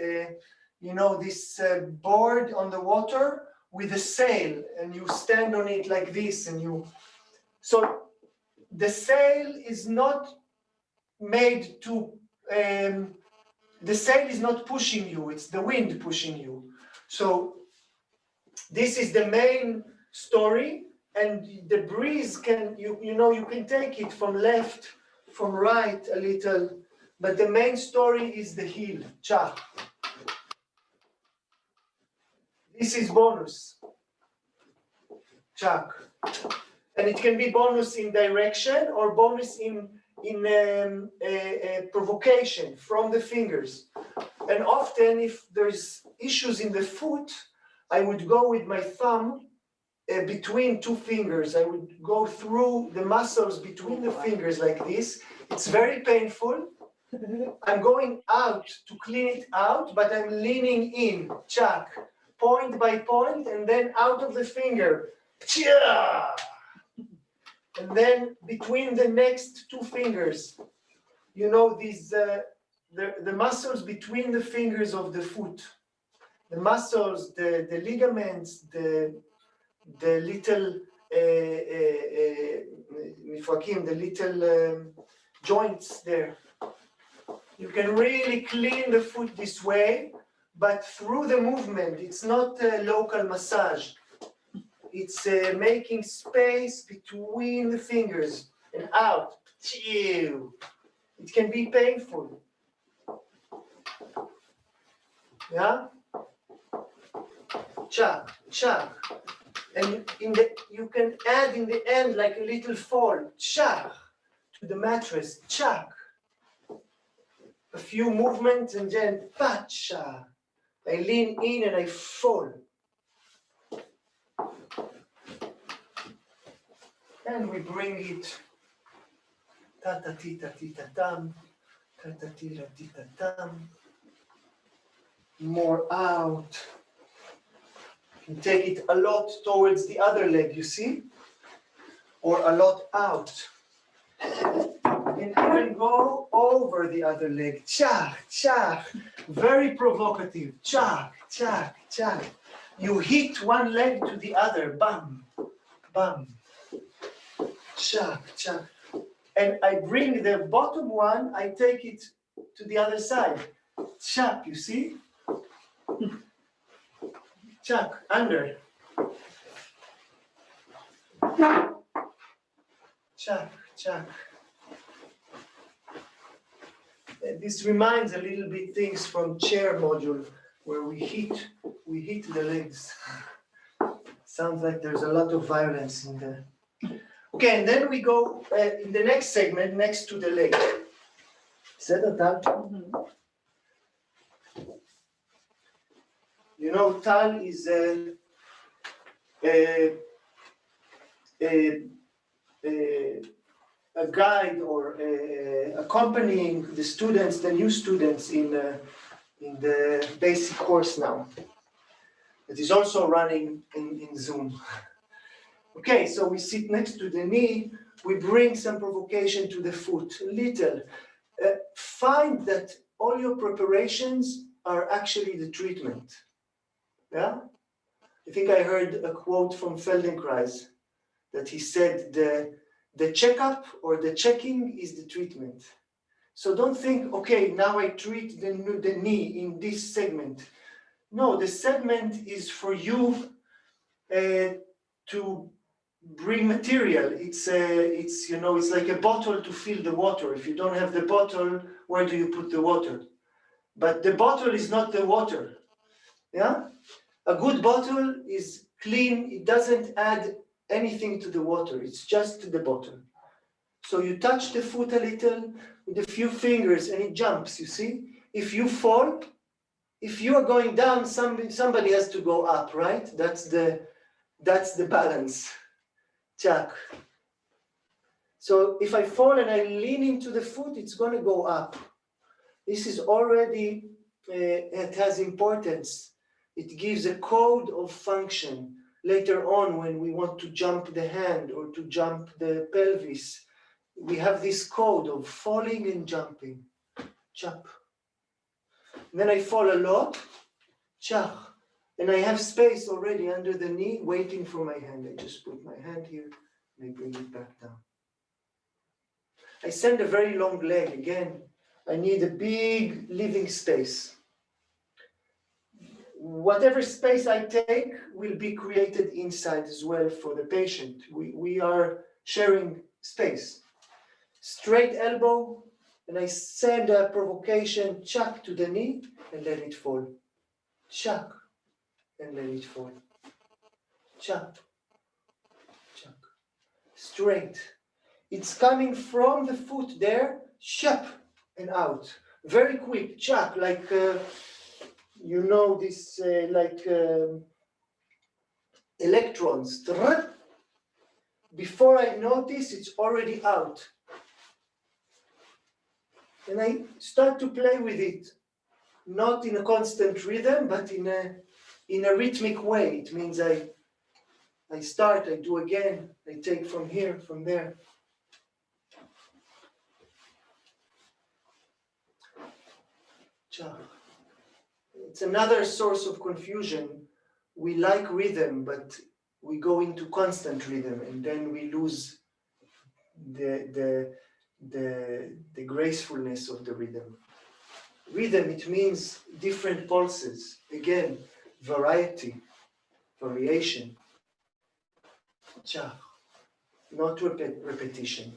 you know, this board on the water with a sail, and you stand on it like this, and you. So the sail is not made to. The sail is not pushing you, it's the wind pushing you. So this is the main story, and the breeze can, you know, you can take it from left, from right a little, but the main story is the heel, cha. This is bonus, chak. And it can be bonus in direction or bonus in provocation from the fingers. And often if there's issues in the foot, I would go with my thumb between two fingers. I would go through the muscles between the fingers like this. It's very painful. I'm going out to clean it out, but I'm leaning in, chak, point by point, and then out of the finger, chia! And then between the next two fingers, you know, these the muscles between the fingers of the foot, the muscles, the ligaments, the little the little joints there. You can really clean the foot this way, but through the movement. It's not a local massage. It's making space between the fingers and out. It can be painful. Yeah? Chak, chak. And you can add in the end like a little fall. Chak to the mattress. Chak. A few movements and then pacha. I lean in and I fall. And we bring it ta-ta-ti-ta-ti-ta-tam, ta-ta-ti-ta-ti-ta-tam, more out. You take it a lot towards the other leg, you see? Or a lot out. And even go over the other leg. Chak, chak. Very provocative. Chak, chak, chak. You hit one leg to the other. Bam, bam. Chak, chak. And I bring the bottom one, I take it to the other side. Chak, you see? Chak, under. Chak, chak. This reminds a little bit things from chair module where we hit the legs. Sounds like there's a lot of violence in there. Okay, and then we go in the next segment next to the leg. בסדר, טל? You know, Tal is a guide or accompanying the students, the new students in the basic course now. It is also running in Zoom. Okay, so we sit next to the knee, we bring some provocation to the foot, little. Find that all your preparations are actually the treatment. Yeah? I think I heard a quote from Feldenkrais that he said the checkup or the checking is the treatment. So don't think, okay, now I treat the knee in this segment. No, the segment is for you to bring material. It's you know, it's like a bottle to fill the water. If you don't have the bottle, where do you put the water? But the bottle is not the water. Yeah? A good bottle is clean, it doesn't add anything to the water, it's just the bottle. So you touch the foot a little with a few fingers and it jumps, you see? If you fall, if you are going down, somebody has to go up, right? That's the balance. Check. So if I fall and I lean into the foot, it's going to go up. This is already, it has importance. It gives a code of function. Later on, when we want to jump the hand or to jump the pelvis, we have this code of falling and jumping. Jump. And then I fall a lot. Chach. And I have space already under the knee waiting for my hand. I just put my hand here and I bring it back down. I send a very long leg again. I need a big living space. Whatever space I take will be created inside as well for the patient. We are sharing space. Straight elbow, and I send a provocation, chuck to the knee, and let it fall. Chuck, and let it fall. Chuck, chuck. Straight. It's coming from the foot there, shup, and out. Very quick, chuck, like, you know, this, electrons. Before I notice, it's already out. And I start to play with it, not in a constant rhythm, but in a rhythmic way. It means I start, I do again, I take from here, from there. It's another source of confusion. We like rhythm, but we go into constant rhythm, and then we lose the gracefulness of the rhythm. Rhythm, it means different pulses. Again, variety, variation. Not repetition.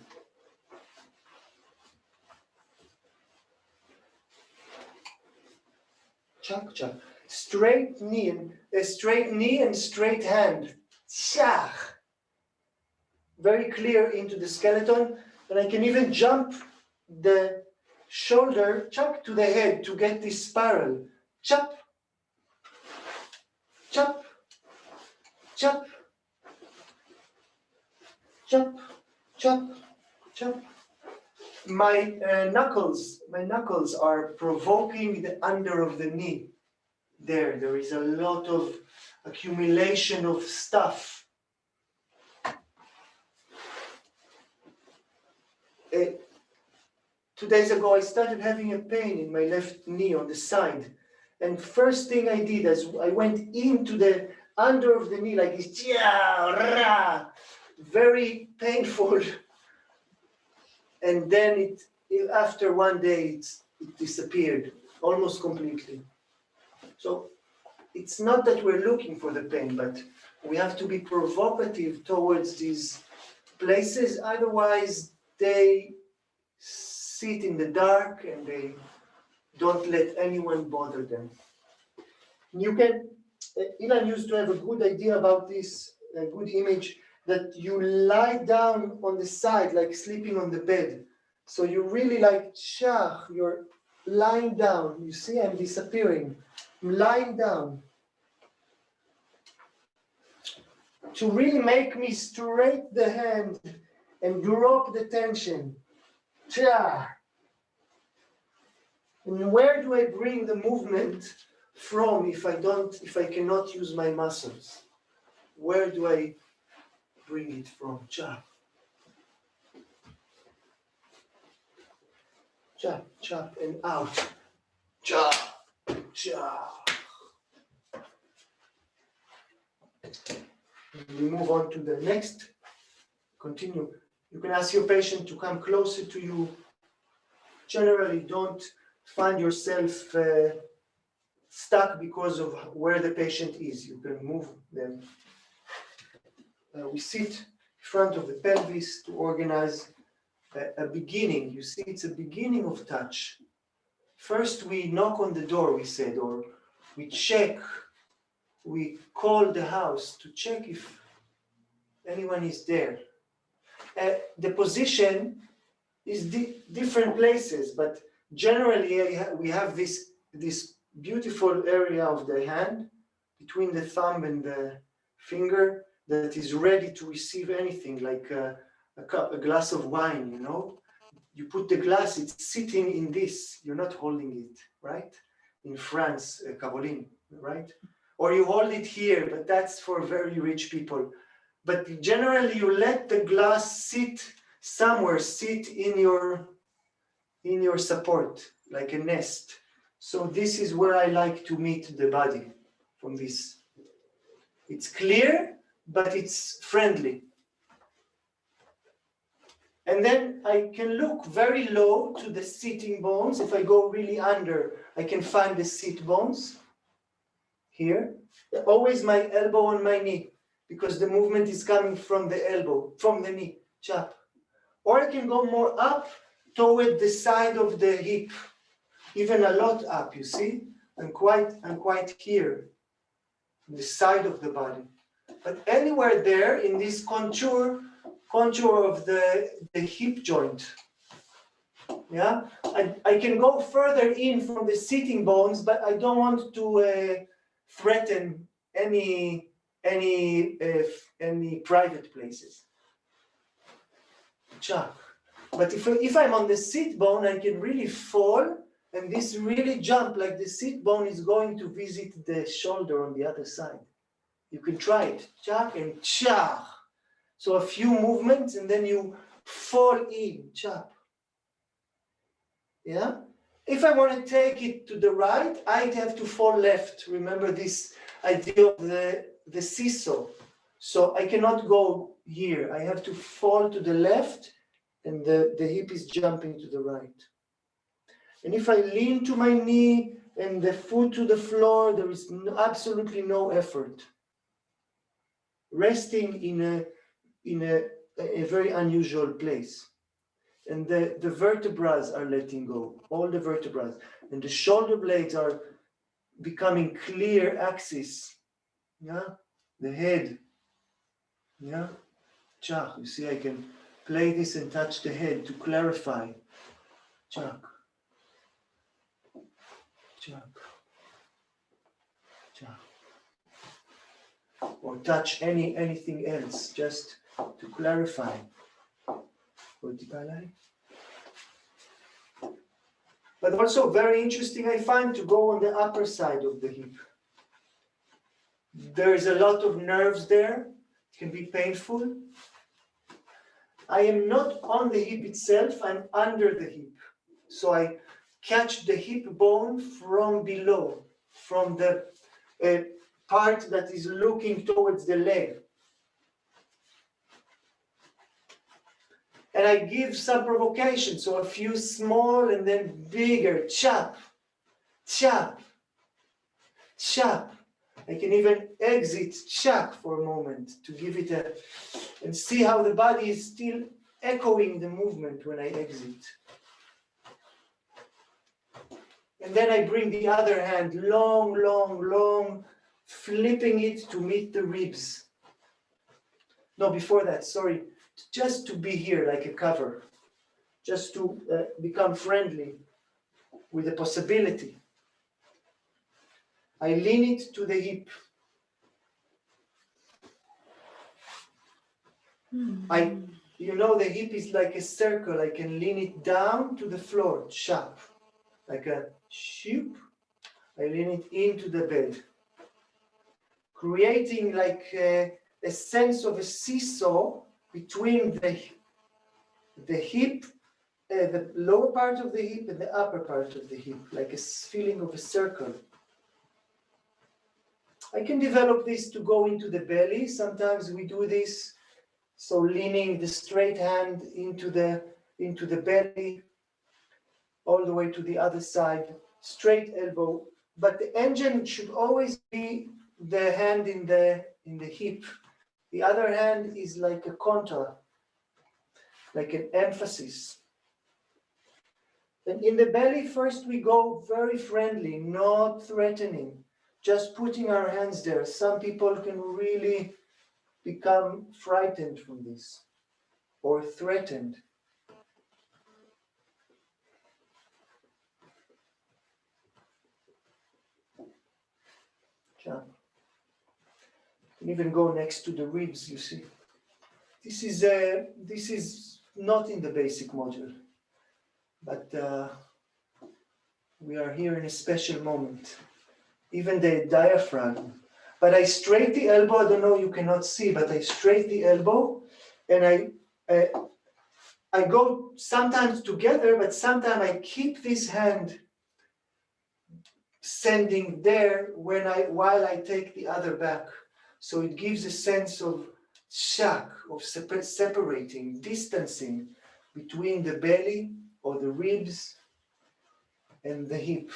Chak. Straight knee and straight hand. Chak. Very clear into the skeleton, and I can even jump the shoulder, chak, to the head to get this spiral. Chop, chop, chop, chop, chop, chop. My knuckles are provoking the under of the knee. There is a lot of accumulation of stuff. 2 days ago, I started having a pain in my left knee on the side. And first thing I did is I went into the under of the knee like this, very painful. And then after 1 day, it disappeared almost completely. So it's not that we're looking for the pain, but we have to be provocative towards these places. Otherwise, they sit in the dark and they don't let anyone bother them. You can, Ilan used to have a good idea about this, a good image. that you lie down on the side, like sleeping on the bed. So you really like chach, you're lying down. You see, I'm disappearing. I'm lying down. To really make me straight the hand and drop the tension. Chach. And where do I bring the movement from if I cannot use my muscles? Where do I bring it from? Chop. Chop, chop, and out. Chop, chop. And we move on to the next. Continue. You can ask your patient to come closer to you. Generally, don't find yourself stuck because of where the patient is. You can move them. We sit in front of the pelvis to organize a beginning. You see, it's a beginning of touch. First, we knock on the door, we said, or we check. We call the house to check if anyone is there. The position is different places, but generally we have this beautiful area of the hand between the thumb and the finger that is ready to receive anything, like a glass of wine, you know. You put the glass, it's sitting in this, you're not holding it, right? In France, Caroline, right? Or you hold it here, but that's for very rich people. But generally you let the glass sit somewhere, sit in your support, like a nest. So this is where I like to meet the body from this. It's clear, but it's friendly. And then I can look very low to the sitting bones. If I go really under, I can find the sit bones here. Always my elbow on my knee, because the movement is coming from the elbow, from the knee, chop. Or I can go more up toward the side of the hip, even a lot up, you see? I'm quite here, on the side of the body. But anywhere there in this contour of the hip joint. Yeah, I can go further in from the sitting bones, but I don't want to threaten any private places. Chuck. But if I'm on the sit bone, I can really fall, and this really jump, like the sit bone is going to visit the shoulder on the other side. You can try it. Chuck and chach. So a few movements, and then you fall in, chop. Yeah? If I want to take it to the right, I'd have to fall left. Remember this idea of the seesaw. So I cannot go here. I have to fall to the left, and the hip is jumping to the right. And if I lean to my knee and the foot to the floor, there is absolutely no effort. Resting in a very unusual place. And the vertebrae are letting go, all the vertebrae. And the shoulder blades are becoming clear axis. Yeah, the head. Yeah, chach. You see, I can play this and touch the head to clarify. Chach. Chach. Chach. Or touch anything else, just to clarify. But also very interesting, I find, to go on the upper side of the hip. There is a lot of nerves there. It can be painful. I am not on the hip itself, I'm under the hip. So I catch the hip bone from below, from the part that is looking towards the leg. And I give some provocation, so a few small and then bigger, chop, chop, chop. I can even exit chop for a moment to give it and see how the body is still echoing the movement when I exit. And then I bring the other hand, long, long, long, flipping it to meet the ribs. no, before that, sorry, just to be here like a cover, just to become friendly with the possibility. I lean it to the hip. You know, the hip is like a circle. I can lean it down to the floor, sharp, like a shoop. I lean it into the bed, creating like a sense of a seesaw between the hip, the lower part of the hip and the upper part of the hip, like a feeling of a circle. I can develop this to go into the belly. Sometimes we do this, so leaning the straight hand into the belly, all the way to the other side, straight elbow. But the engine should always be the hand in the hip. The other hand is like a contour, like an emphasis. And in the belly, first we go very friendly, not threatening, just putting our hands there. Some people can really become frightened from this or threatened. You can even go next to the ribs, you see. This is not in the basic module, but we are here in a special moment. Even the diaphragm. But I straight the elbow, I don't know, you cannot see, but I straight the elbow and I go sometimes together, but sometimes I keep this hand sending there while I take the other back. So it gives a sense of shock, of separating, distancing between the belly or the ribs and the hip.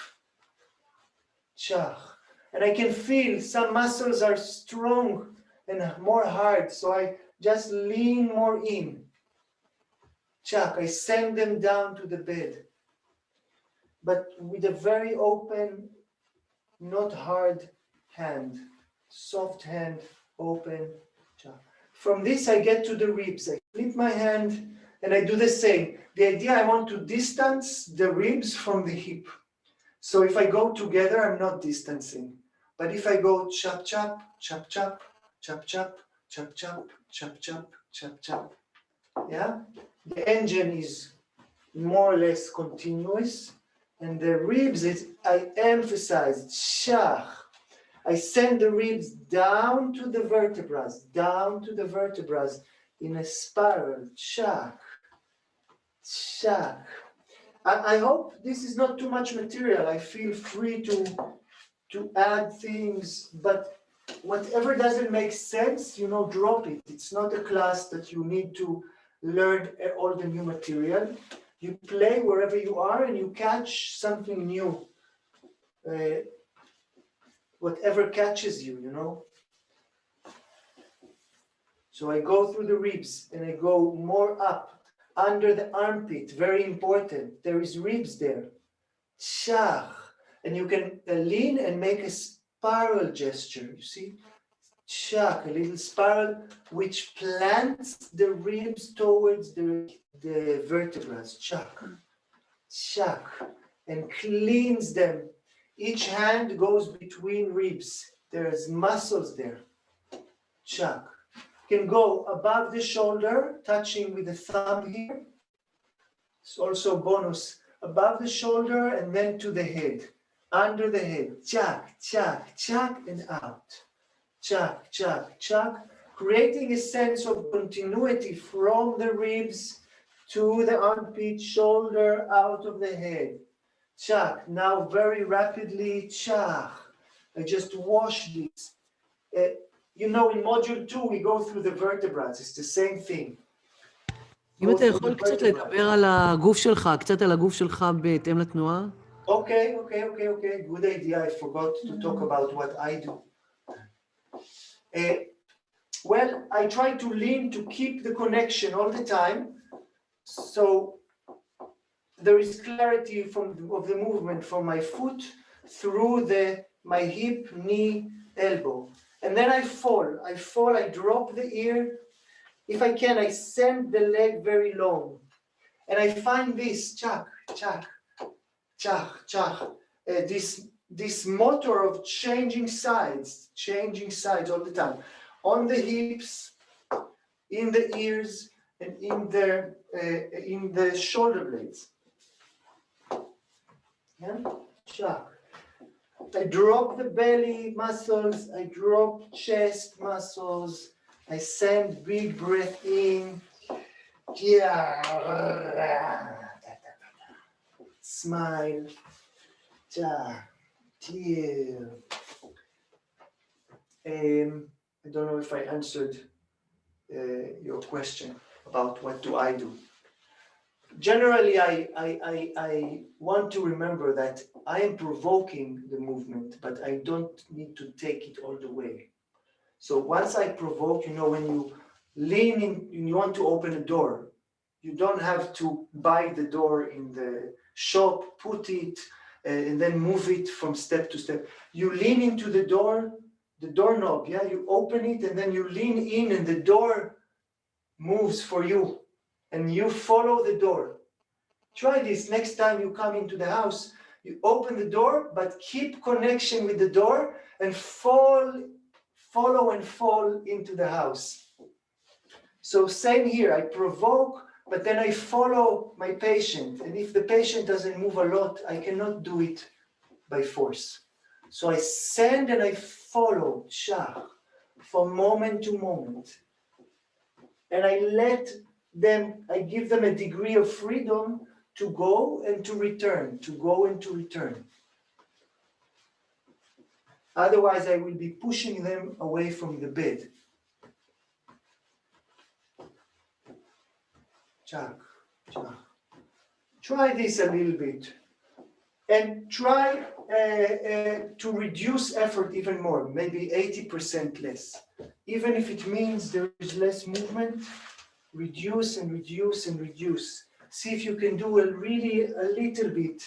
Shach. And I can feel some muscles are strong and more hard, so I just lean more in. Chak, I send them down to the bed, but with a very open, not hard hand, soft hand, open. Chak. From this, I get to the ribs. I flip my hand and I do the same. The idea, I want to distance the ribs from the hip. So if I go together, I'm not distancing. But if I go chop, chop, chop, chop, chop, chop, chop, chop, chop, chop, chop, chop, yeah? The engine is more or less continuous. And the ribs, I emphasize, shach. I send the ribs down to the vertebrae in a spiral, shach, shach. I hope this is not too much material. I feel free to add things, but whatever doesn't make sense, drop it. It's not a class that you need to learn all the new material. You play wherever you are and you catch something new. Whatever catches you. So I go through the ribs and I go more up. Under the armpit, very important. There is ribs there. Shach. And you can lean and make a spiral gesture. You see? Shach, a little spiral which plants the ribs towards the vertebrae. Shach. Shach. And cleans them. Each hand goes between ribs. There's muscles there. Shach. Can go above the shoulder, touching with the thumb here. It's also bonus. Above the shoulder and then to the head. Under the head. Chak, chak, chak, and out. Chak, chak, chak. Creating a sense of continuity from the ribs to the armpit, shoulder, out of the head. Chak. Now very rapidly, chak. I just wash this. In module 2, we go through the vertebrae. It's the same thing. אם אתה יכול קצת לדבר על הגוף שלך, קצת על הגוף שלך בהתאם לתנועה? Okay. Good idea. I forgot to talk about what I do. Well, I try to lean to keep the connection all the time. So there is clarity of the movement from my foot through my hip, knee, elbow. And then I fall, I drop the ear, if I can, I send the leg very long. And I find this, chak, chak, chak, chak, this motor of changing sides all the time. On the hips, in the ears, and in the shoulder blades. Yeah, chak. I drop the belly muscles, I drop chest muscles, I send big breath in. Smile. Tear. I don't know if I answered your question about what do I do. Generally, I want to remember that I am provoking the movement, but I don't need to take it all the way. So once I provoke, when you lean in, you want to open a door, you don't have to buy the door in the shop, put it, and then move it from step to step. You lean into the door, the doorknob, yeah, you open it, and then you lean in, and the door moves for you, and you follow the door. Try this next time you come into the house. You open the door, but keep connection with the door, and follow and fall into the house. So same here, I provoke, but then I follow my patient. And if the patient doesn't move a lot, I cannot do it by force. So I send and I follow, shah, from moment to moment. And I give them a degree of freedom to go and to return, to go and to return. Otherwise, I will be pushing them away from the bed. Chak, chak. Try this a little bit. And try to reduce effort even more, maybe 80% less. Even if it means there is less movement, reduce and reduce and reduce. See if you can do a little bit.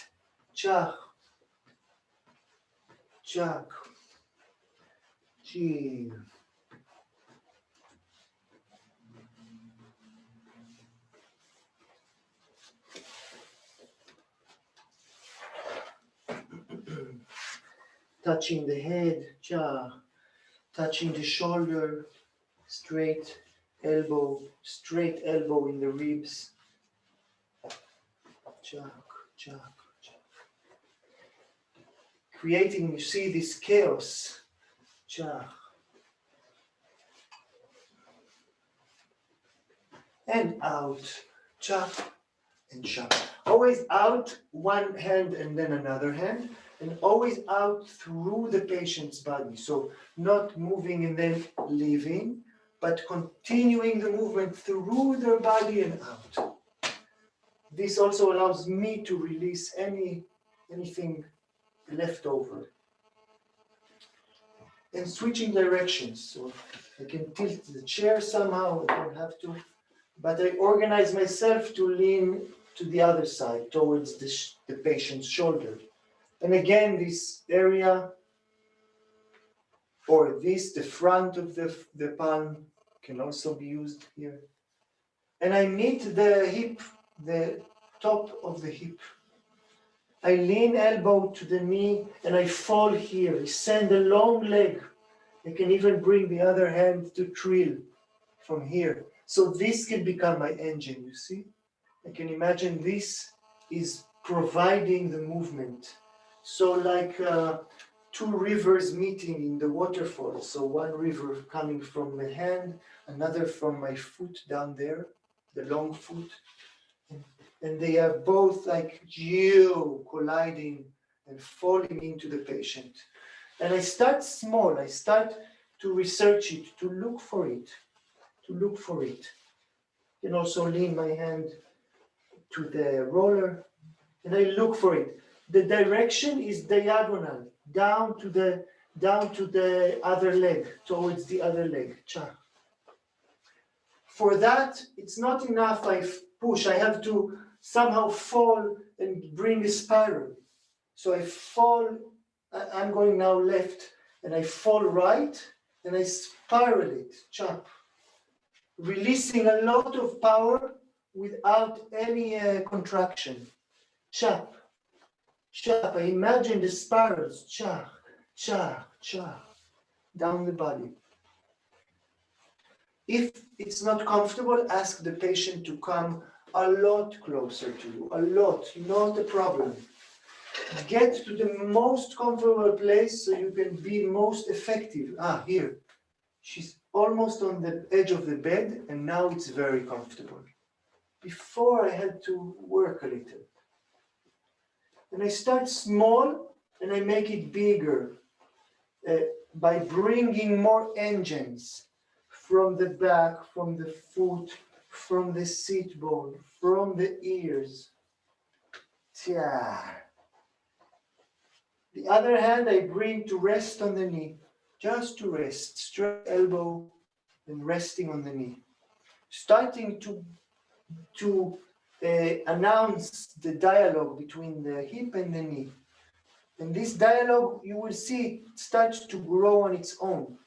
Chak, chak, chill. Touching the head, chak, touching the shoulder, straight elbow in the ribs. Chak, chak, chak. Creating, you see, this chaos. Chak. And out. Chak and chak. Always out, one hand and then another hand. And always out through the patient's body. So not moving and then leaving, but continuing the movement through their body and out. This also allows me to release anything left over. And switching directions. So I can tilt the chair somehow, I don't have to. But I organize myself to lean to the other side, towards the patient's shoulder. And again, this area, or the front of the palm, can also be used here. And I meet the hip, the top of the hip. I lean elbow to the knee and I fall here. I send a long leg. I can even bring the other hand to trill from here. So this can become my engine, you see? I can imagine this is providing the movement. So like two rivers meeting in the waterfall. So one river coming from my hand, another from my foot down there, the long foot. And they are both like colliding and falling into the patient. And I start small, I start to research it, to look for it. You can also lean my hand to the roller and I look for it. The direction is diagonal, down to the other leg, towards the other leg. Cha. For that, it's not enough I push, I have to somehow fall and bring a spiral. So I fall, I'm going now left, and I fall right, and I spiral it, chop. releasing a lot of power without any contraction. Chop, chop. I imagine the spirals. Chop, chop, chop, down the body. If it's not comfortable, ask the patient to come a lot closer to you, a lot, not a problem. Get to the most comfortable place so you can be most effective. Here, she's almost on the edge of the bed and now it's very comfortable. Before I had to work a little. And I start small and I make it bigger by bringing more engines from the back, from the foot, from the seat bone, from the ears. Tia. The other hand I bring to rest on the knee, just to rest, straight elbow and resting on the knee. Starting to announce the dialogue between the hip and the knee. And this dialogue, you will see, it starts to grow on its own.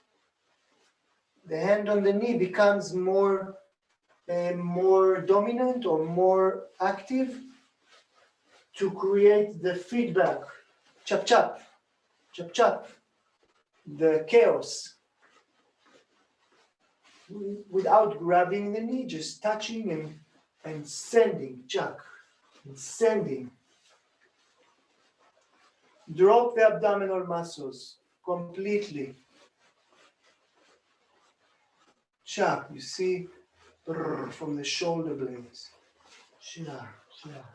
The hand on the knee becomes more dominant or more active to create the feedback. Chop, chop, chop, chop, the chaos. Without grabbing the knee, just touching and sending, chak, and sending. Drop the abdominal muscles completely. Chak, you see, from the shoulder blades. Chak, chak.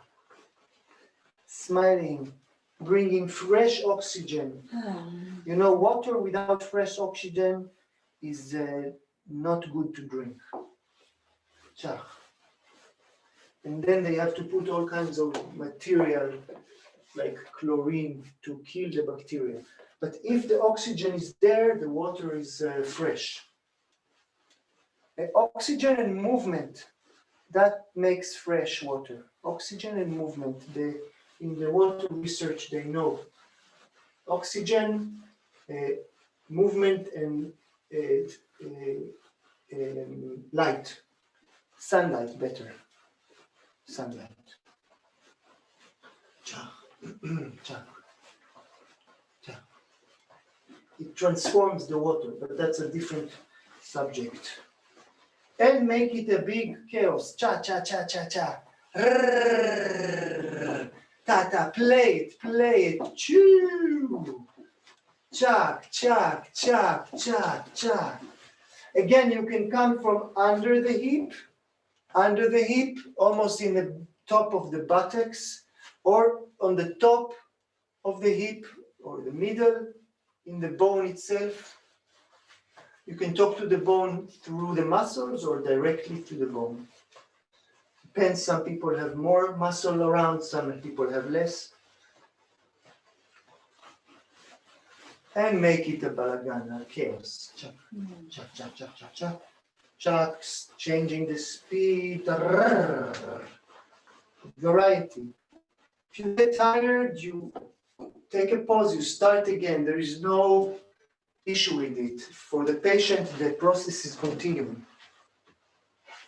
Smiling, bringing fresh oxygen. You know, water without fresh oxygen is not good to drink. Chak. And then they have to put all kinds of material like chlorine to kill the bacteria. But if the oxygen is there, the water is fresh. Oxygen and movement, that makes fresh water. Oxygen and movement, in the water research they know. Oxygen, movement and light, sunlight better. Sunlight. It transforms the water, but that's a different subject. And make it a big chaos. Cha, cha, cha, cha, cha. Ta, ta, play it. Choo. Chak, chak, chak, chak, chak. Again, you can come from under the hip, almost in the top of the buttocks, or on the top of the hip, or the middle, in the bone itself. You can talk to the bone through the muscles or directly to the bone. Depends, some people have more muscle around, some people have less. And make it a balagan, a chaos. Chak, chak, chak, chak, chak, chak. Chaks, changing the speed. Variety. If you get tired, you take a pause, you start again. There is no issue with it. For the patient, the process is continuing.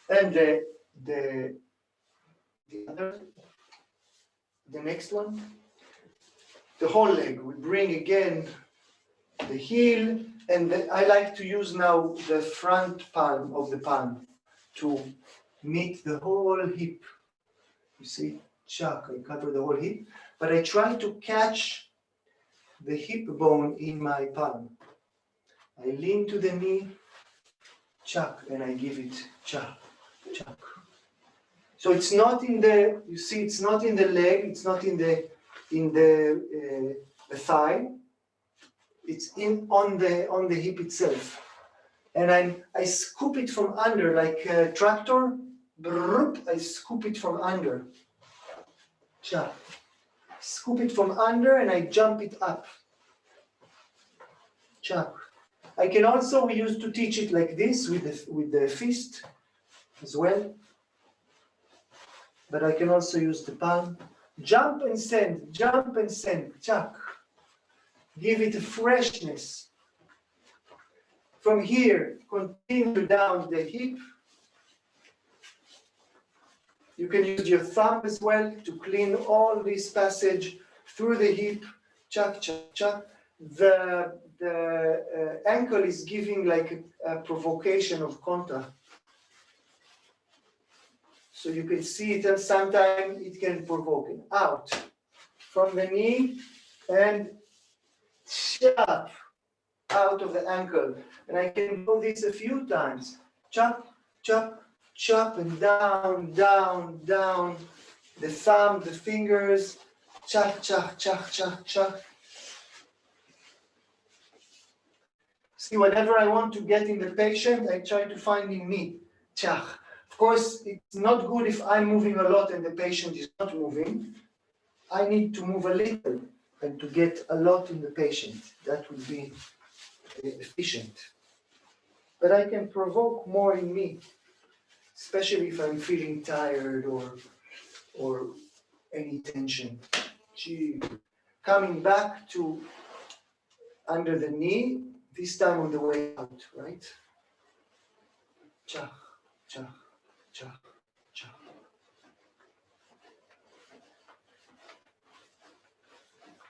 And the next one, the whole leg. We bring again the heel, and I like to use now the front palm of the palm to meet the whole hip. You see, chak, I cover the whole hip, but I try to catch the hip bone in my palm. I lean to the knee, chak, and I give it chak, chak. So it's not in the, you see, it's not in the leg, it's not in the thigh. It's on the hip itself. And I scoop it from under like a tractor. I scoop it from under. Chak. Scoop it from under and I jump it up. Chak. I can also, we used to teach it like this with the fist as well. But I can also use the palm. Jump and send, chak. Give it a freshness. From here, continue down the hip, You can use your thumb as well to clean all this passage through the hip. Chuck, chuck, chuck. The ankle is giving like a provocation of contact. So you can see it, and sometimes it can provoke it. Out from the knee and chop out of the ankle. And I can do this a few times. Chop, chop, chop, and down, down, down. The thumb, the fingers, chop, chop, chop, chop, chop. See, whatever I want to get in the patient, I try to find in me. Chach. Of course, it's not good if I'm moving a lot and the patient is not moving. I need to move a little and to get a lot in the patient. That would be efficient. But I can provoke more in me, especially if I'm feeling tired or any tension. Gee. Coming back to under the knee, this time on the way out, right? Cha, cha, cha, cha.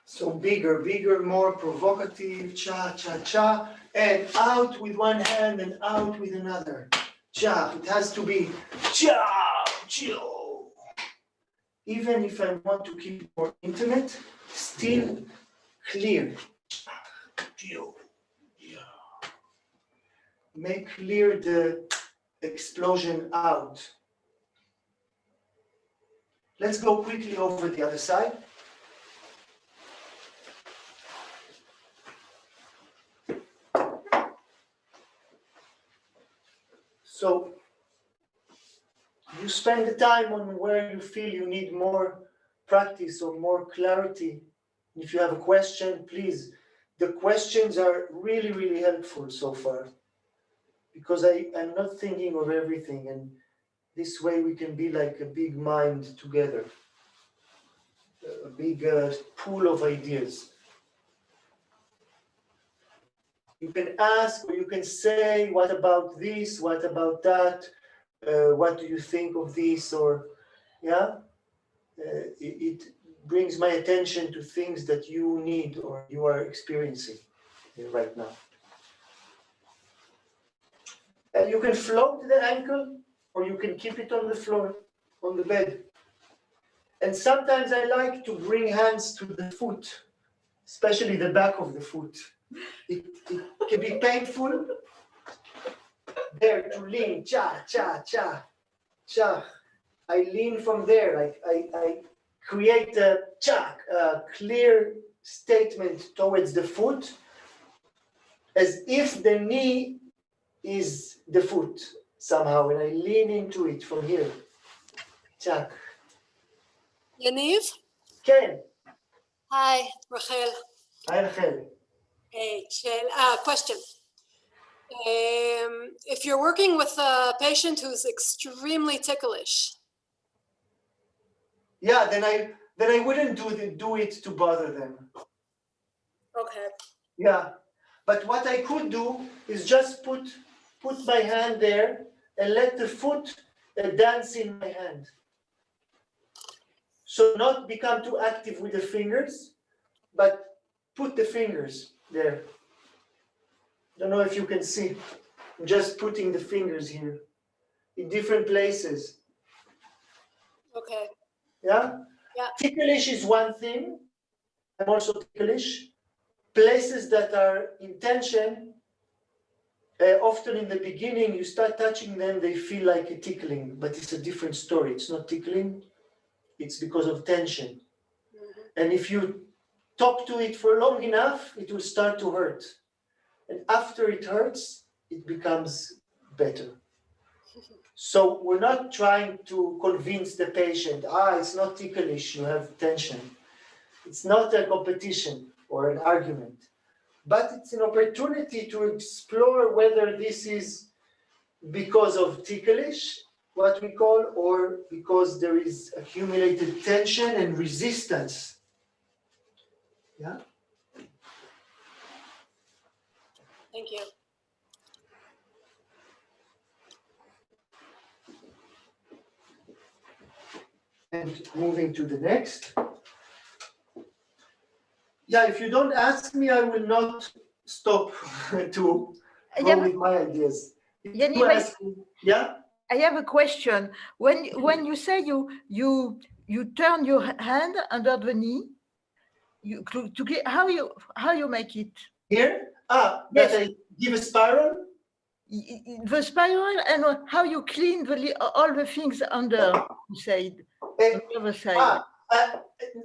So bigger, bigger, more provocative, cha, cha, cha, and out with one hand and out with another. Cha, it has to be cha, chio. Even if I want to keep it more intimate, still clear. Make clear the explosion out. Let's go quickly over the other side. So you spend the time on where you feel you need more practice or more clarity. If you have a question, please. The questions are really, really helpful so far, because I'm not thinking of everything, and this way we can be like a big mind together, a big pool of ideas. You can ask, or you can say, what about this, what about that, what do you think of this, or, yeah? It brings my attention to things that you need or you are experiencing right now. And you can float the ankle, or you can keep it on the floor, on the bed. And sometimes I like to bring hands to the foot, especially the back of the foot. It can be painful. There to lean, cha, cha, cha, cha. I lean from there, like I create a clear statement towards the foot, as if the knee is the foot somehow, and I lean into it from here. Chak. Yaniv? Ken. Hi, Rachel. Hi, Rachel. Hey, question. If you're working with a patient who's extremely ticklish. Yeah, then I wouldn't do it to bother them. Okay. Yeah, but what I could do is just put my hand there and let the foot dance in my hand. So not become too active with the fingers, but put the fingers there. Don't know if you can see. I'm just putting the fingers here in different places. Okay. Yeah? Yeah. Ticklish is one thing. I'm also ticklish. Places that are in tension, often in the beginning, you start touching them, they feel like a tickling, but it's a different story. It's not tickling, it's because of tension. Mm-hmm. And if you talk to it for long enough, it will start to hurt. And after it hurts, it becomes better. So we're not trying to convince the patient, it's not ticklish, you have tension. It's not a competition or an argument, but it's an opportunity to explore whether this is because of ticklish, what we call, or because there is accumulated tension and resistance. Yeah? Thank you. And moving to the next. Yeah, if you don't ask me, I will not stop to go with my ideas. If you Yaniv, ask me, yeah? I have a question. When you say you turn your hand under the knee, to get how you make it? Here? Yes. That I give a spiral? The spiral and how you clean all the things under the side, Eh, on the other side.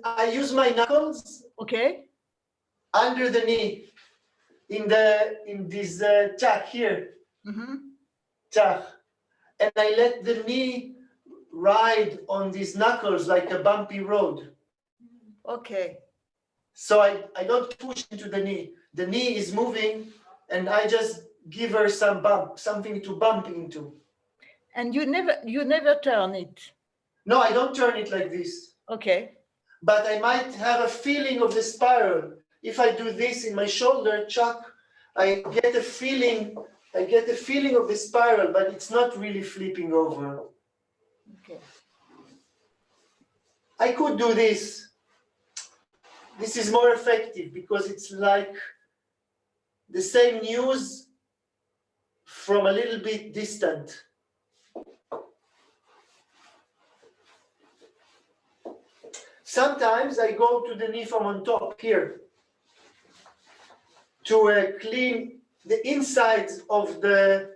I use my knuckles Okay. under the knee in this tack here, tack, and I let the knee ride on these knuckles like a bumpy road. Okay. So I don't push into the knee. The knee is moving, and I just give her some bump, something to bump into. And you never turn it. No, I don't turn it like this. Okay. But I might have a feeling of the spiral. If I do this in my shoulder, Chuck, I get a feeling of the spiral, but it's not really flipping over. Okay. I could do this. This is more effective because it's like the same news from a little bit distant. Sometimes I go to the knee from on top here to clean the insides of the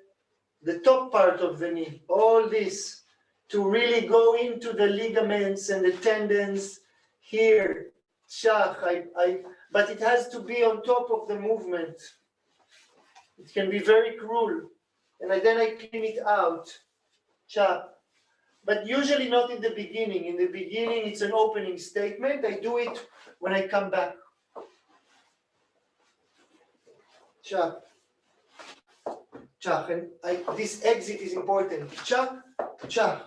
top part of the knee, all this, to really go into the ligaments and the tendons here, shach, but it has to be on top of the movement. It can be very cruel, and then I clean it out, shach. But usually not in the beginning. In the beginning, it's an opening statement. I do it when I come back. Shach. Chach, and this exit is important. Chach, chach.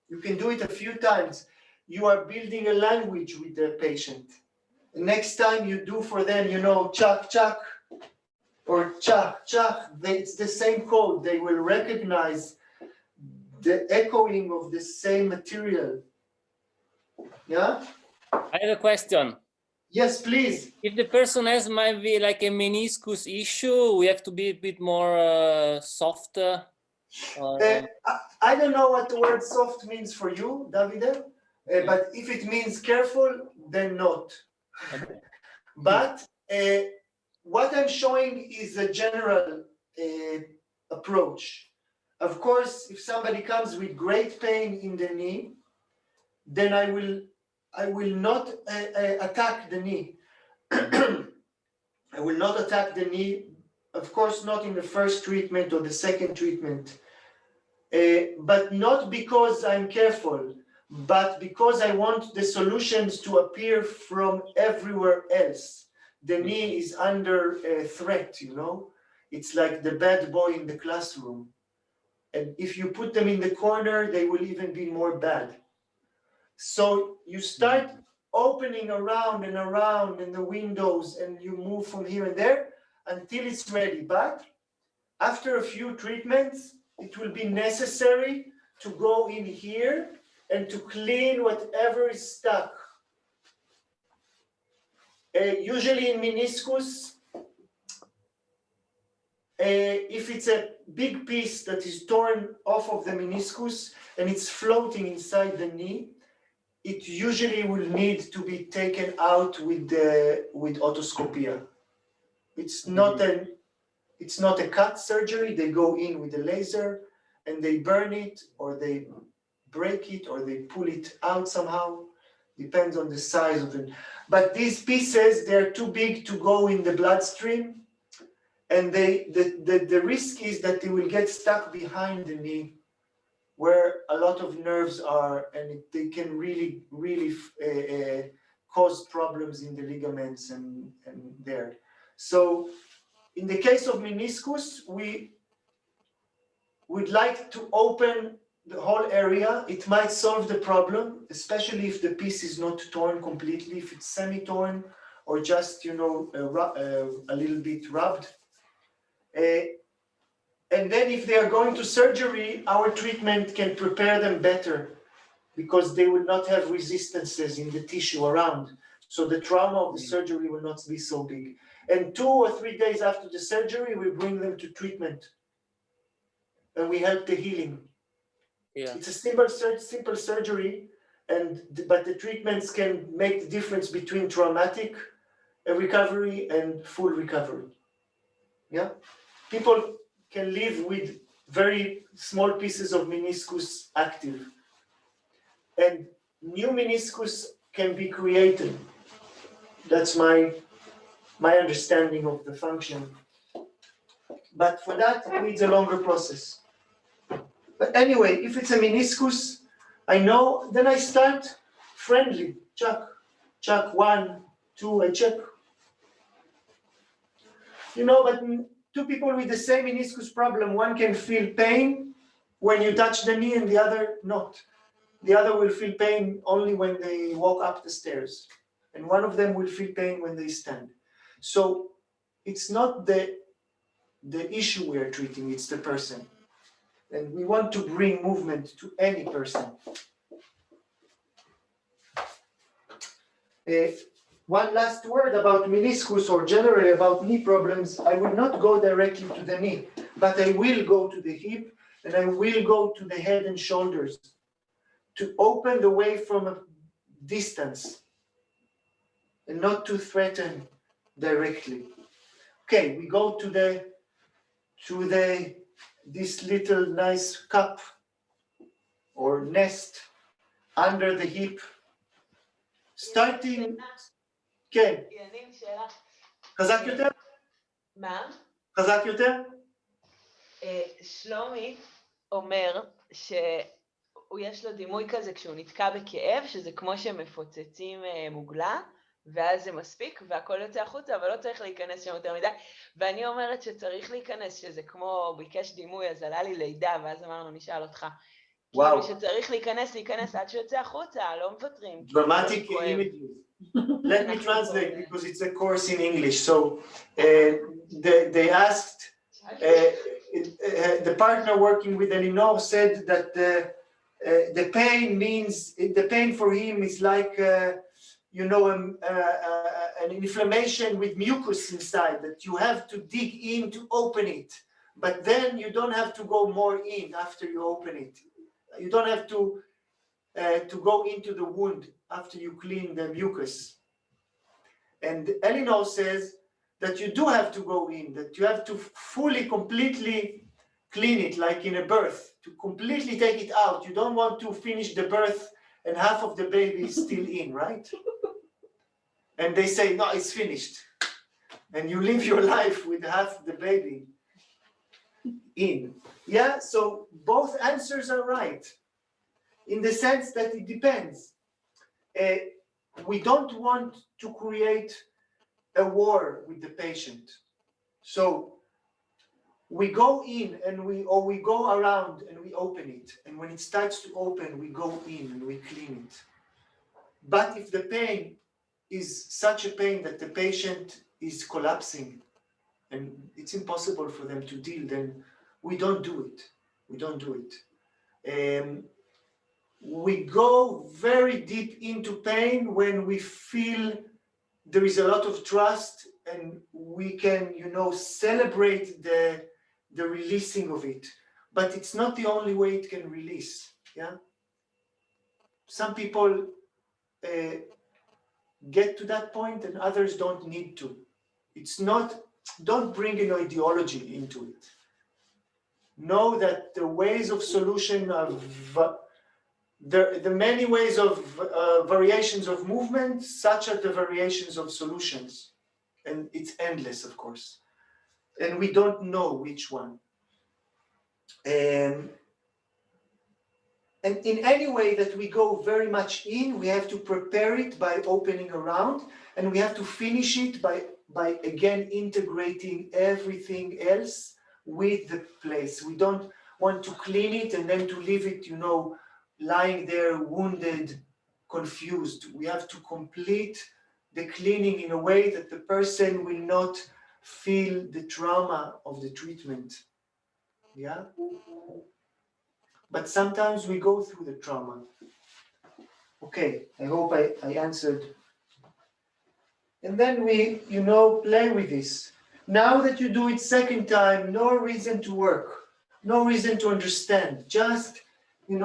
You can do it a few times. You are building a language with the patient. The next time you do for them, chach, chach, or chach, chach. It's the same code. They will recognize the echoing of the same material. Yeah? I have a question. Yes, please. If the person has maybe like a meniscus issue, we have to be a bit more soft. I don't know what the word soft means for you, Davide, but if it means careful, then not. Okay. But what I'm showing is a general approach. Of course, if somebody comes with great pain in the knee, then I will not attack the knee. I will not attack the knee, of course, not in the first treatment or the second treatment, but not because I'm careful, but because I want the solutions to appear from everywhere else. The knee is under threat, It's like the bad boy in the classroom. And if you put them in the corner, they will even be more bad. So you start opening around and around in the windows, and you move from here and there until it's ready. But after a few treatments, it will be necessary to go in here and to clean whatever is stuck. Usually in meniscus, if it's a big piece that is torn off of the meniscus and it's floating inside the knee, it usually will need to be taken out with otoscopia. It's not a cut surgery. They go in with a laser and they burn it, or they break it, or they pull it out somehow. Depends on the size of it. But these pieces, they're too big to go in the bloodstream. And the risk is that they will get stuck behind the knee, where a lot of nerves are, and they can really cause problems in the ligaments and there. So in the case of meniscus, we would like to open the whole area. It might solve the problem, especially if the piece is not torn completely, if it's semi-torn or just, a little bit rubbed. And then if they are going to surgery, our treatment can prepare them better because they will not have resistances in the tissue around. So the trauma of the surgery will not be so big. And 2 or 3 days after the surgery, we bring them to treatment. And we help the healing. Yeah. It's a simple surgery, but the treatments can make the difference between traumatic recovery and full recovery. Yeah, people can live with very small pieces of meniscus active, and new meniscus can be created. That's my understanding of the function. But for that, it needs a longer process. But anyway, if it's a meniscus, I know, then I start friendly, check 1, 2, I check. You know, but 2 people with the same meniscus problem, one can feel pain when you touch the knee and the other not. The other will feel pain only when they walk up the stairs. And one of them will feel pain when they stand. So it's not the issue we are treating, it's the person. And we want to bring movement to any person. One last word about meniscus or generally about knee problems. I will not go directly to the knee, but I will go to the hip and I will go to the head and shoulders to open the way from a distance and not to threaten directly. Okay, we go to this little nice cup or nest under the hip, starting, כן, יניב, שאלה. חזק יותר? מה? חזק יותר? שלומי אומר שיש לו דימוי כזה כשהוא נתקע בכאב, שזה כמו שמפוצצים מוגלה, ואז זה מספיק, והכל יוצא החוצה, אבל לא צריך להיכנס שם יותר מדי. ואני אומרת שצריך להיכנס, שזה כמו, ביקש דימוי, אז עלה לי לידה, ואז אמרנו, נשאל אותך. כאילו שצריך להיכנס עד שיוצא החוצה, לא מוותרים. Dramatic images. Let me translate because it's a course in English. So they asked, the partner working with Elinor said that the pain for him is like, you know, an inflammation with mucus inside that you have to dig in to open it. But then you don't have to go more in after you open it. You don't have to go into the wound after you clean the mucus. And Elinor says that you do have to go in, that you have to fully, completely clean it, like in a birth, to completely take it out. You don't want to finish the birth and half of the baby is still in, right? And they say, no, it's finished. And you live your life with half the baby in. Yeah, so both answers are right, in the sense that it depends. We don't want to create a war with the patient. So we go in and we go around and we open it. And when it starts to open, we go in and we clean it. But if the pain is such a pain that the patient is collapsing and it's impossible for them to deal, then we don't do it. We don't do it. We go very deep into pain when we feel there is a lot of trust and we can, you know, celebrate the releasing of it. But it's not the only way it can release. Yeah. Some people get to that point and others don't need to. It's not, don't bring an ideology into it. Know that the ways of solution are, the many ways of variations of movement, such are the variations of solutions. And it's endless, of course. And we don't know which one. And in any way that we go very much in, we have to prepare it by opening around, and we have to finish it by again integrating everything else with the place. We don't want to clean it and then to leave it, you know, lying there wounded, confused. We have to complete the cleaning in a way that the person will not feel the trauma of the treatment. Yeah? But sometimes we go through the trauma. Okay, I hope I answered. And then we, play with this. Now that you do it second time, no reason to work, no reason to understand. Just,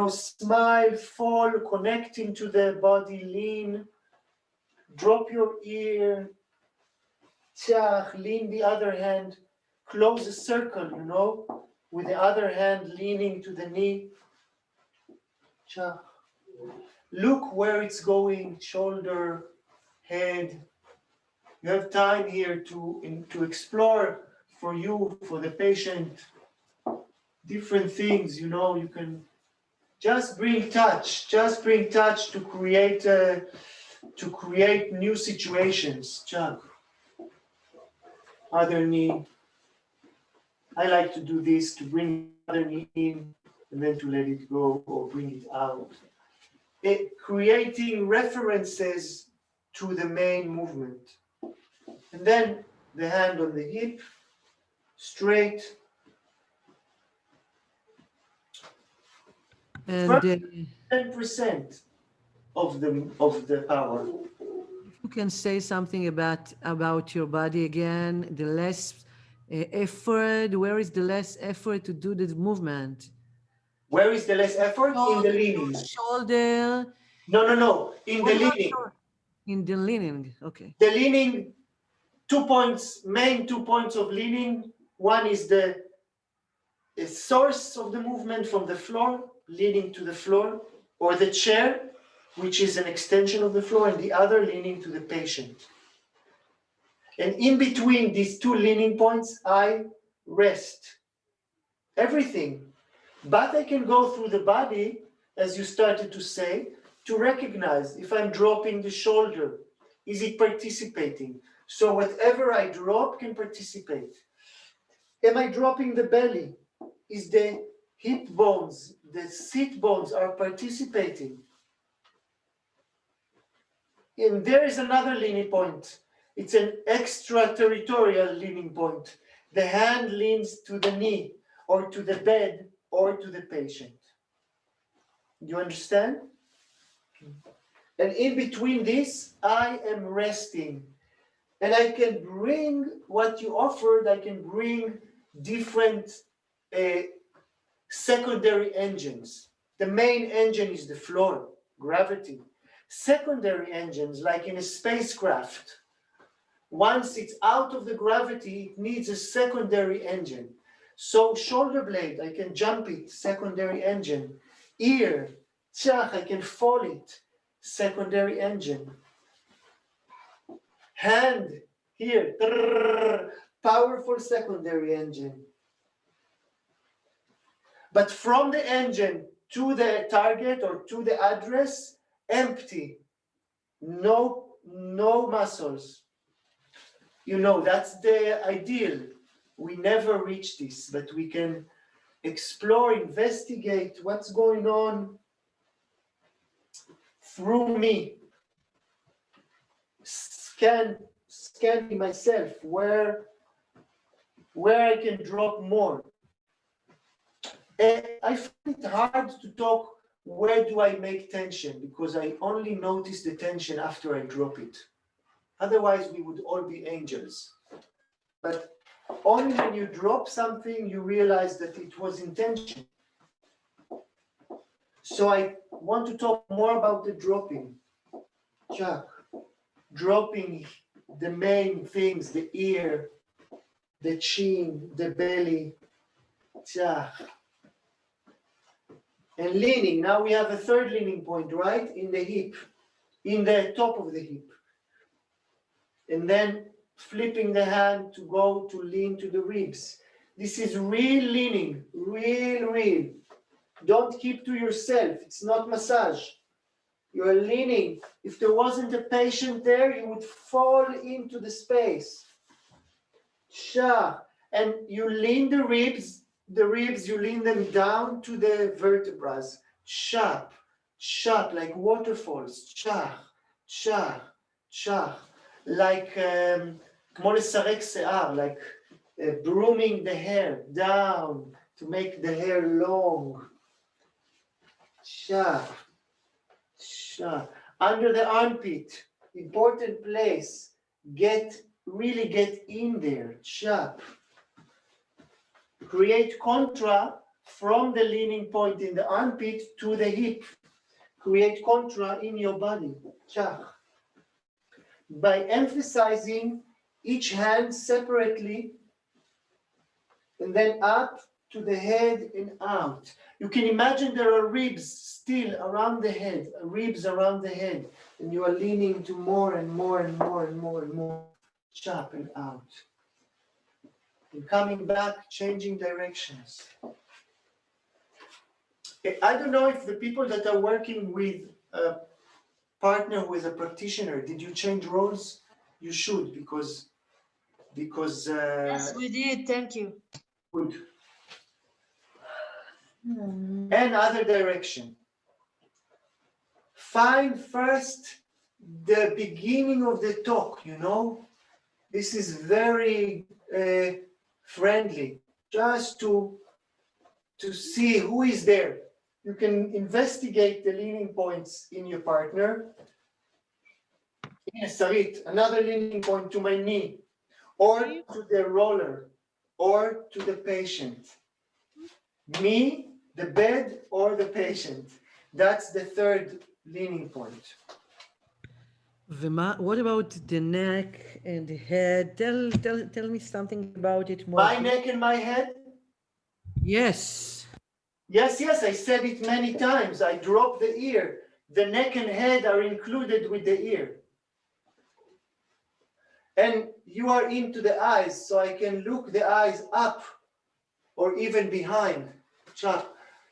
smile, fall, connecting to the body, lean, drop your ear, lean the other hand, close a circle, with the other hand leaning to the knee. Look where it's going, shoulder, head. You have time here to explore for you, for the patient, different things, you can just bring touch to create new situations. Chuck, other knee. I like to do this to bring other knee in and then to let it go or bring it out. Creating references to the main movement. And then the hand on the hip, straight. And First, 10% of the power. if you can say something about your body again, the less effort, where is the less effort to do the movement? Where is the less effort? In the leaning. Shoulder. No. In the leaning. In the leaning, okay. The leaning, 2 points, main 2 points of leaning. One is the source of the movement from the floor, leaning to the floor, or the chair, which is an extension of the floor, and the other leaning to the patient. And in between these two leaning points, I rest. Everything. But I can go through the body, as you started to say, to recognize if I'm dropping the shoulder, is it participating? So whatever I drop can participate. Am I dropping the belly? Is the hip bones, the sit bones are participating? And there is another leaning point. It's an extraterritorial leaning point. The hand leans to the knee or to the bed or to the patient. You understand? And in between this, I am resting. And I can bring what you offered, I can bring different secondary engines. The main engine is the floor, gravity. Secondary engines, like in a spacecraft, once it's out of the gravity, it needs a secondary engine. So shoulder blade, I can jump it, secondary engine. Ear, I can fall it, secondary engine. Hand, here, powerful secondary engine. But from the engine to the target or to the address, empty, no muscles. That's the ideal. We never reach this, but we can explore, investigate what's going on through me. Scan myself where I can drop more. I find it hard to talk where do I make tension, because I only notice the tension after I drop it. Otherwise, we would all be angels. But only when you drop something, you realize that it was intention. So I want to talk more about the dropping. Chuck, dropping the main things, the ear, the chin, the belly. Chuck. And leaning, now we have a third leaning point, right? In the hip, in the top of the hip. And then flipping the hand to go to lean to the ribs. This is real leaning, real. Don't keep to yourself, it's not massage. You're leaning. If there wasn't a patient there, you would fall into the space. And you lean the ribs, you lean them down to the vertebrae. Sharp, like waterfalls. Like כמו לסרק שיער, like brooming the hair down to make the hair long. Sharp. Cha. Under the armpit, important place. Really get in there. Cha. Create contra from the leaning point in the armpit to the hip. Create contra in your body. Cha. By emphasizing each hand separately and then up to the head and out. You can imagine there are ribs still around the head, ribs around the head, and you are leaning to more and more and more and more and more, up and out. And coming back, changing directions. I don't know if the people that are working with a partner who is a practitioner, did you change roles? You should, because Yes, we did. Thank you. good. And other direction. Find first the beginning of the talk, you know. This is very friendly, just to see who is there. You can investigate the leaning points in your partner. Sarit, another leaning point to my knee, or to the roller, or to the patient. Me, the bed, or the patient. That's the third leaning point. What about the neck and the head? Tell me something about it more. My neck and my head? Yes. Yes, I said it many times. I drop the ear. The neck and head are included with the ear. And you are into the eyes, so I can look the eyes up or even behind.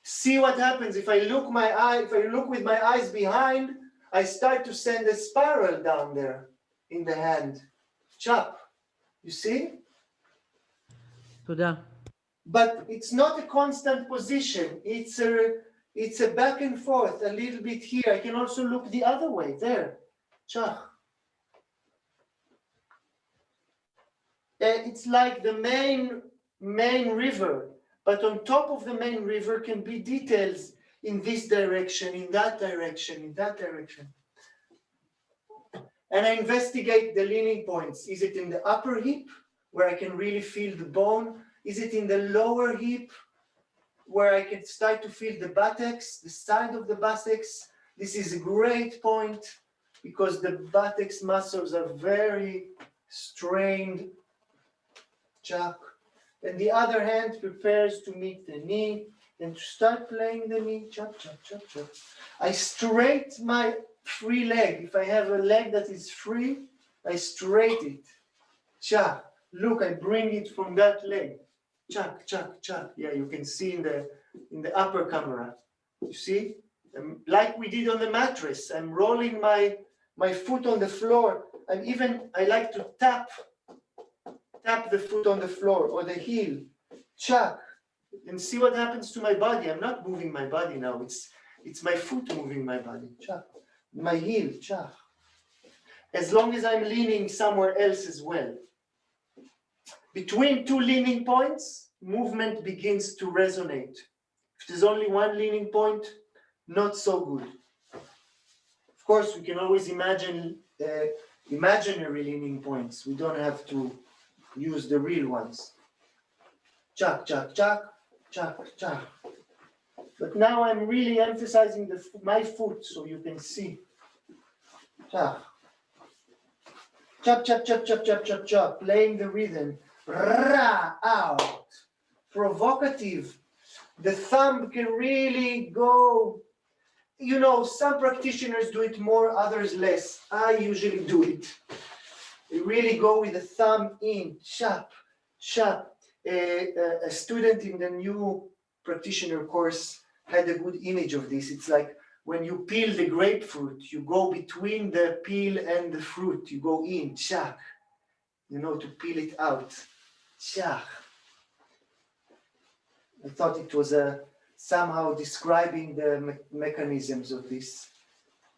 See what happens if I look with my eyes behind, I start to send a spiral down there in the hand. Chop. You see? Toda. But it's not a constant position. It's a back and forth, a little bit here. I can also look the other way, there. Chach. It's like the main river, but on top of the main river can be details in this direction, in that direction, in that direction. And I investigate the leaning points. Is it in the upper hip, where I can really feel the bone? Is it in the lower hip, where I can start to feel the buttocks, the side of the buttocks? This is a great point, because the buttocks muscles are very strained. Chuck. And the other hand prepares to meet the knee and to start playing the knee. Chuck, chuck, chuck, chuck. I straight my free leg. If I have a leg that is free, I straight it. Chuck. Look, I bring it from that leg. Chuck, chuck, chuck. Yeah, you can see in the upper camera. You see? Like we did on the mattress. I'm rolling my foot on the floor. I like to tap the foot on the floor or the heel. Chuck. And see what happens to my body. I'm not moving my body now. It's my foot moving my body. Chuck. My heel. Chuck. As long as I'm leaning somewhere else as well. Between two leaning points, movement begins to resonate. If there's only one leaning point, not so good. Of course, we can always imagine imaginary leaning points. We don't have to use the real ones. Chuck, chuck, chuck, chuck, chuck. But now I'm really emphasizing my foot so you can see. Chuck. Chop, chop, chop, chop, chop, chop, chop. Playing the rhythm. Ra, out. Provocative. The thumb can really go. You know, some practitioners do it more, others less. I usually do it. You really go with the thumb in, chop, chop. A student in the new practitioner course had a good image of this. It's like when you peel the grapefruit, you go between the peel and the fruit. You go in, chak. You know, to peel it out. Chak. I thought it was somehow describing the mechanisms of this.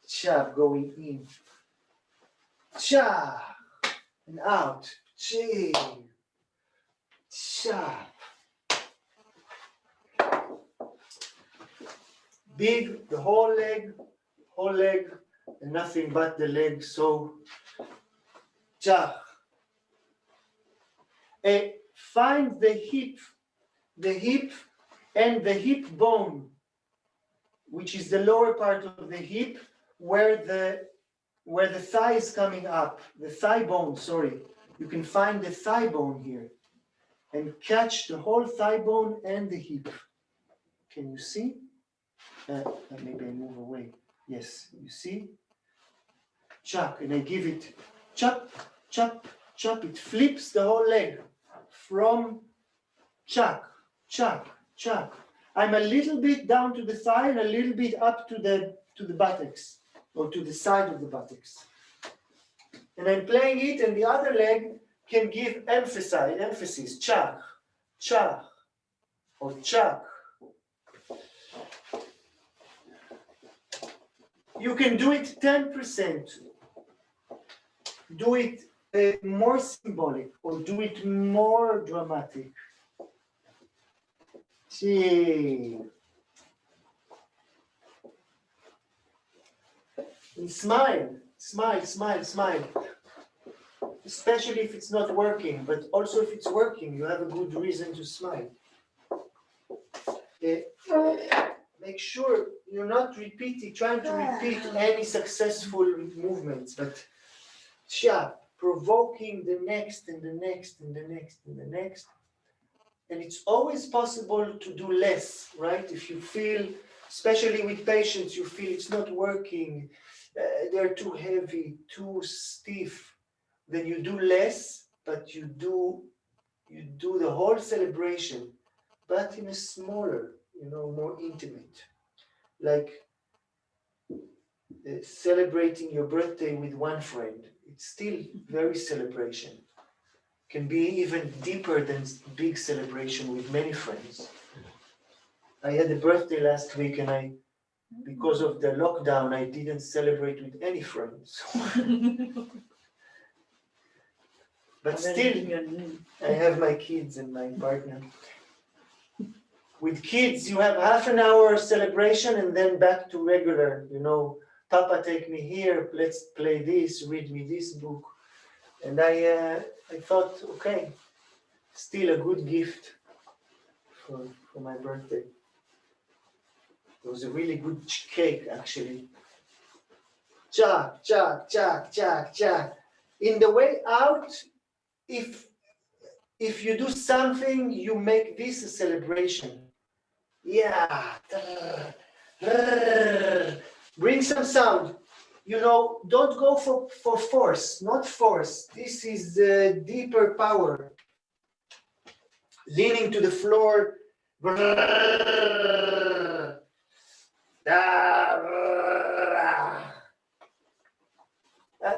Chak going in. Chak. And out. Chi. Chak. Big, the whole leg, whole leg and nothing but the leg. So, chach. Find the hip and the hip bone, which is the lower part of the hip, where the thigh is coming up, the thigh bone, sorry. You can find the thigh bone here and catch the whole thigh bone and the hip. Can you see? Maybe I move away. Yes, you see? Chop, and I give it chop, chop, chop. It flips the whole leg from chop, chop, chop. I'm a little bit down to the thigh and a little bit up to the buttocks or to the side of the buttocks. And I'm playing it, and the other leg can give emphasis, chach, chach, or chach. You can do it 10%. Do it more symbolic, or do it more dramatic. See. And smile, smile, smile, smile. Especially if it's not working, but also if it's working, you have a good reason to smile. Make sure you're not trying to repeat any successful movements, but provoking the next and the next and the next and the next. And it's always possible to do less, right? If you feel, especially with patients, you feel it's not working, they're too heavy, too stiff, then you do less, but you do the whole celebration, but in a smaller, more intimate, like celebrating your birthday with one friend. It's still very celebration. Can be even deeper than big celebration with many friends. I had a birthday last week, and because of the lockdown, I didn't celebrate with any friends. But still, I have my kids and my partner. With kids, you have half an hour celebration and then back to regular, Papa, take me here, let's play this, read me this book. And I thought, okay, still a good gift for my birthday. It was a really good cake, actually. Chak, chak, chak, chak, chak. In the way out, if you do something, you make this a celebration. Yeah. Bring some sound. Don't go for force, not force. This is deeper power. Leaning to the floor.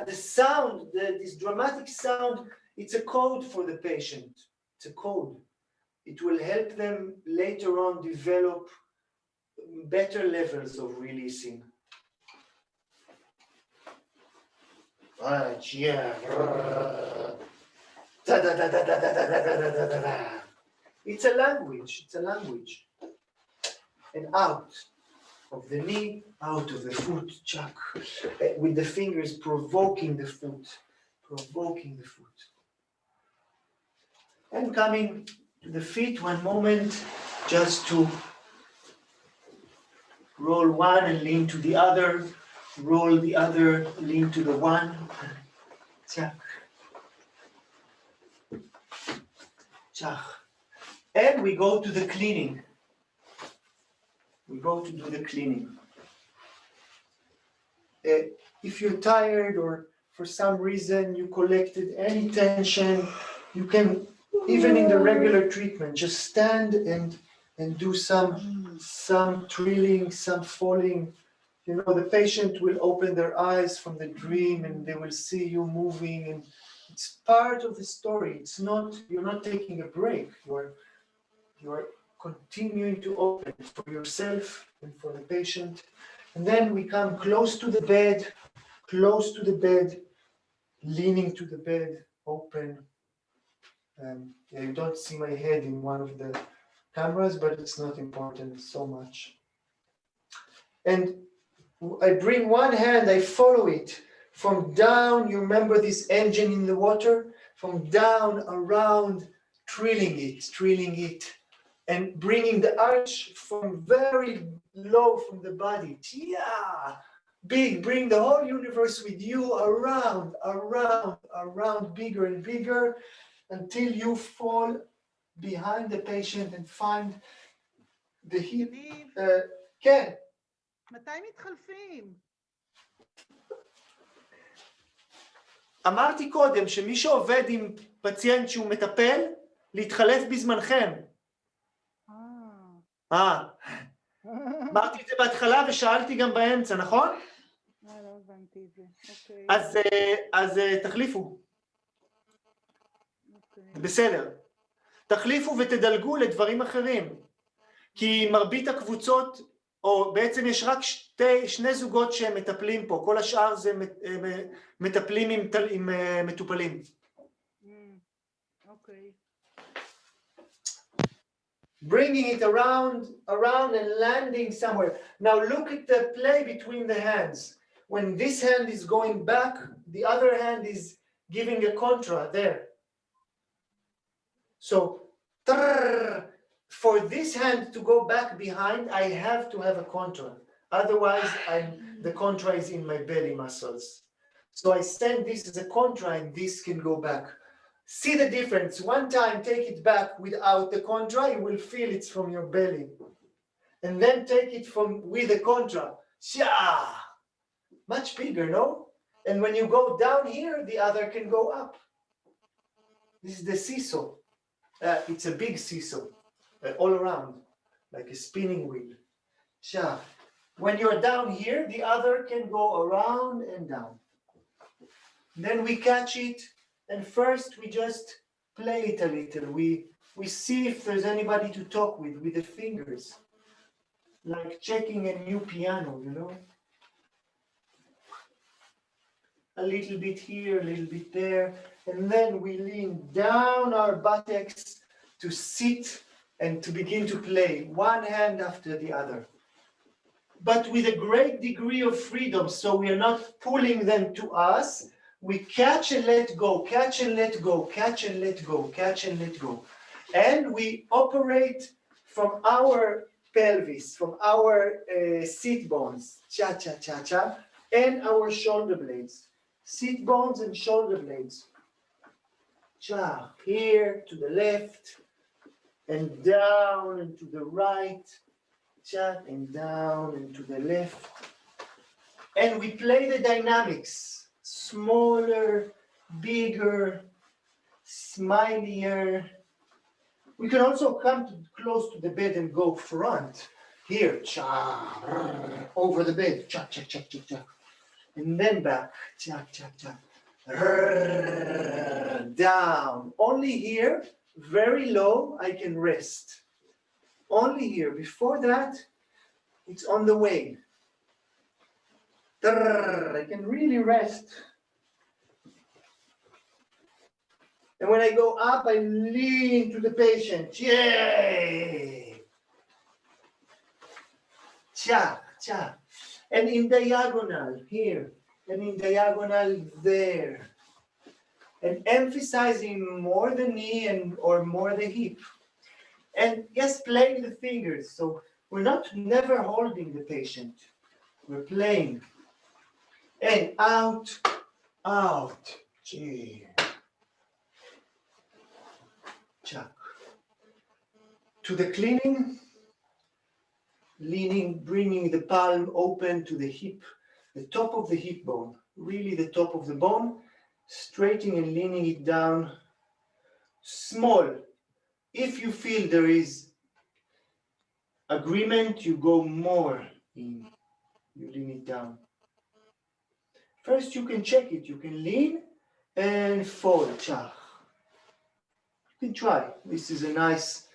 The sound, this dramatic sound, it's a code for the patient. It's a code. It will help them later on develop better levels of releasing. It's a language. And out of the knee, out of the foot, chak, with the fingers provoking the foot. And coming to the feet, one moment, just to roll one and lean to the other, roll the other, lean to the one, chak, chak. And we go to the cleaning. We go to do the cleaning. If you're tired or for some reason you collected any tension, you can, even in the regular treatment, just stand and do some trilling, some falling. The patient will open their eyes from the dream and they will see you moving, and it's part of the story. You're not taking a break. You're continuing to open for yourself and for the patient. And then we come close to the bed, leaning to the bed, open. You don't see my head in one of the cameras, but it's not important so much. And I bring one hand, I follow it from down. You remember this engine in the water? From down, around, drilling it, and bringing the arch from very low from the body. Yeah, big, bring the whole universe with you around, bigger and bigger, until you fall behind the patient and find the hip. יניב, כן. מתי מתחלפים? אמרתי קודם שמי שעובד עם פציינט שהוא מטפל, להתחלף בזמנכם. אמרתי את זה בהתחלה ושאלתי גם באמצע, נכון? לא הבנתי את זה, אוקיי. אז תחליפו. בסדר. תחליפו ותדלגו לדברים אחרים. כי מרבית הקבוצות, או בעצם יש רק שני זוגות שהם מטפלים פה, כל השאר זה מטפלים עם מטופלים. אוקיי. Bringing it around and landing somewhere. Now look at the play between the hands. When this hand is going back, the other hand is giving a contra there. So, for this hand to go back behind, I have to have a contra. Otherwise, the contra is in my belly muscles. So I send this as a contra and this can go back. See the difference. One time, take it back without the contra, you will feel it's from your belly. And then take it with the contra. Sha! Much bigger, no? And when you go down here, the other can go up. This is the seesaw. It's a big seesaw, all around, like a spinning wheel. Sha! When you're down here, the other can go around and down. Then we catch it. And first, we just play it a little. We see if there's anybody to talk with the fingers. Like checking a new piano, you know? A little bit here, a little bit there. And then we lean down our buttocks to sit and to begin to play, one hand after the other. But with a great degree of freedom, so we are not pulling them to us. We catch and let go, catch and let go, catch and let go, catch and let go. And we operate from our pelvis, from our seat bones, cha-cha-cha-cha, and our shoulder blades. Seat bones and shoulder blades. Cha, here to the left, and down and to the right, cha, and down and to the left. And we play the dynamics. Smaller, bigger, smilier. We can also come close to the bed and go front. Here, cha, over the bed, cha, cha, cha, cha, cha. And then back, cha, cha, cha. Down. Only here, very low, I can rest. Only here. Before that, it's on the way. I can really rest. And when I go up, I lean to the patient. Yay! Cha, cha. And in diagonal, here. And in diagonal, there. And emphasizing more the knee or more the hip. And yes, playing the fingers. So we're never holding the patient. We're playing. And out, out. Gee. Chuck. To the cleaning, leaning, bringing the palm open to the hip, the top of the hip bone, really the top of the bone, straightening and leaning it down, small. If you feel there is agreement, you go more in, you lean it down. First, you can check it. You can lean and fold. Cha. You can try. This is a nice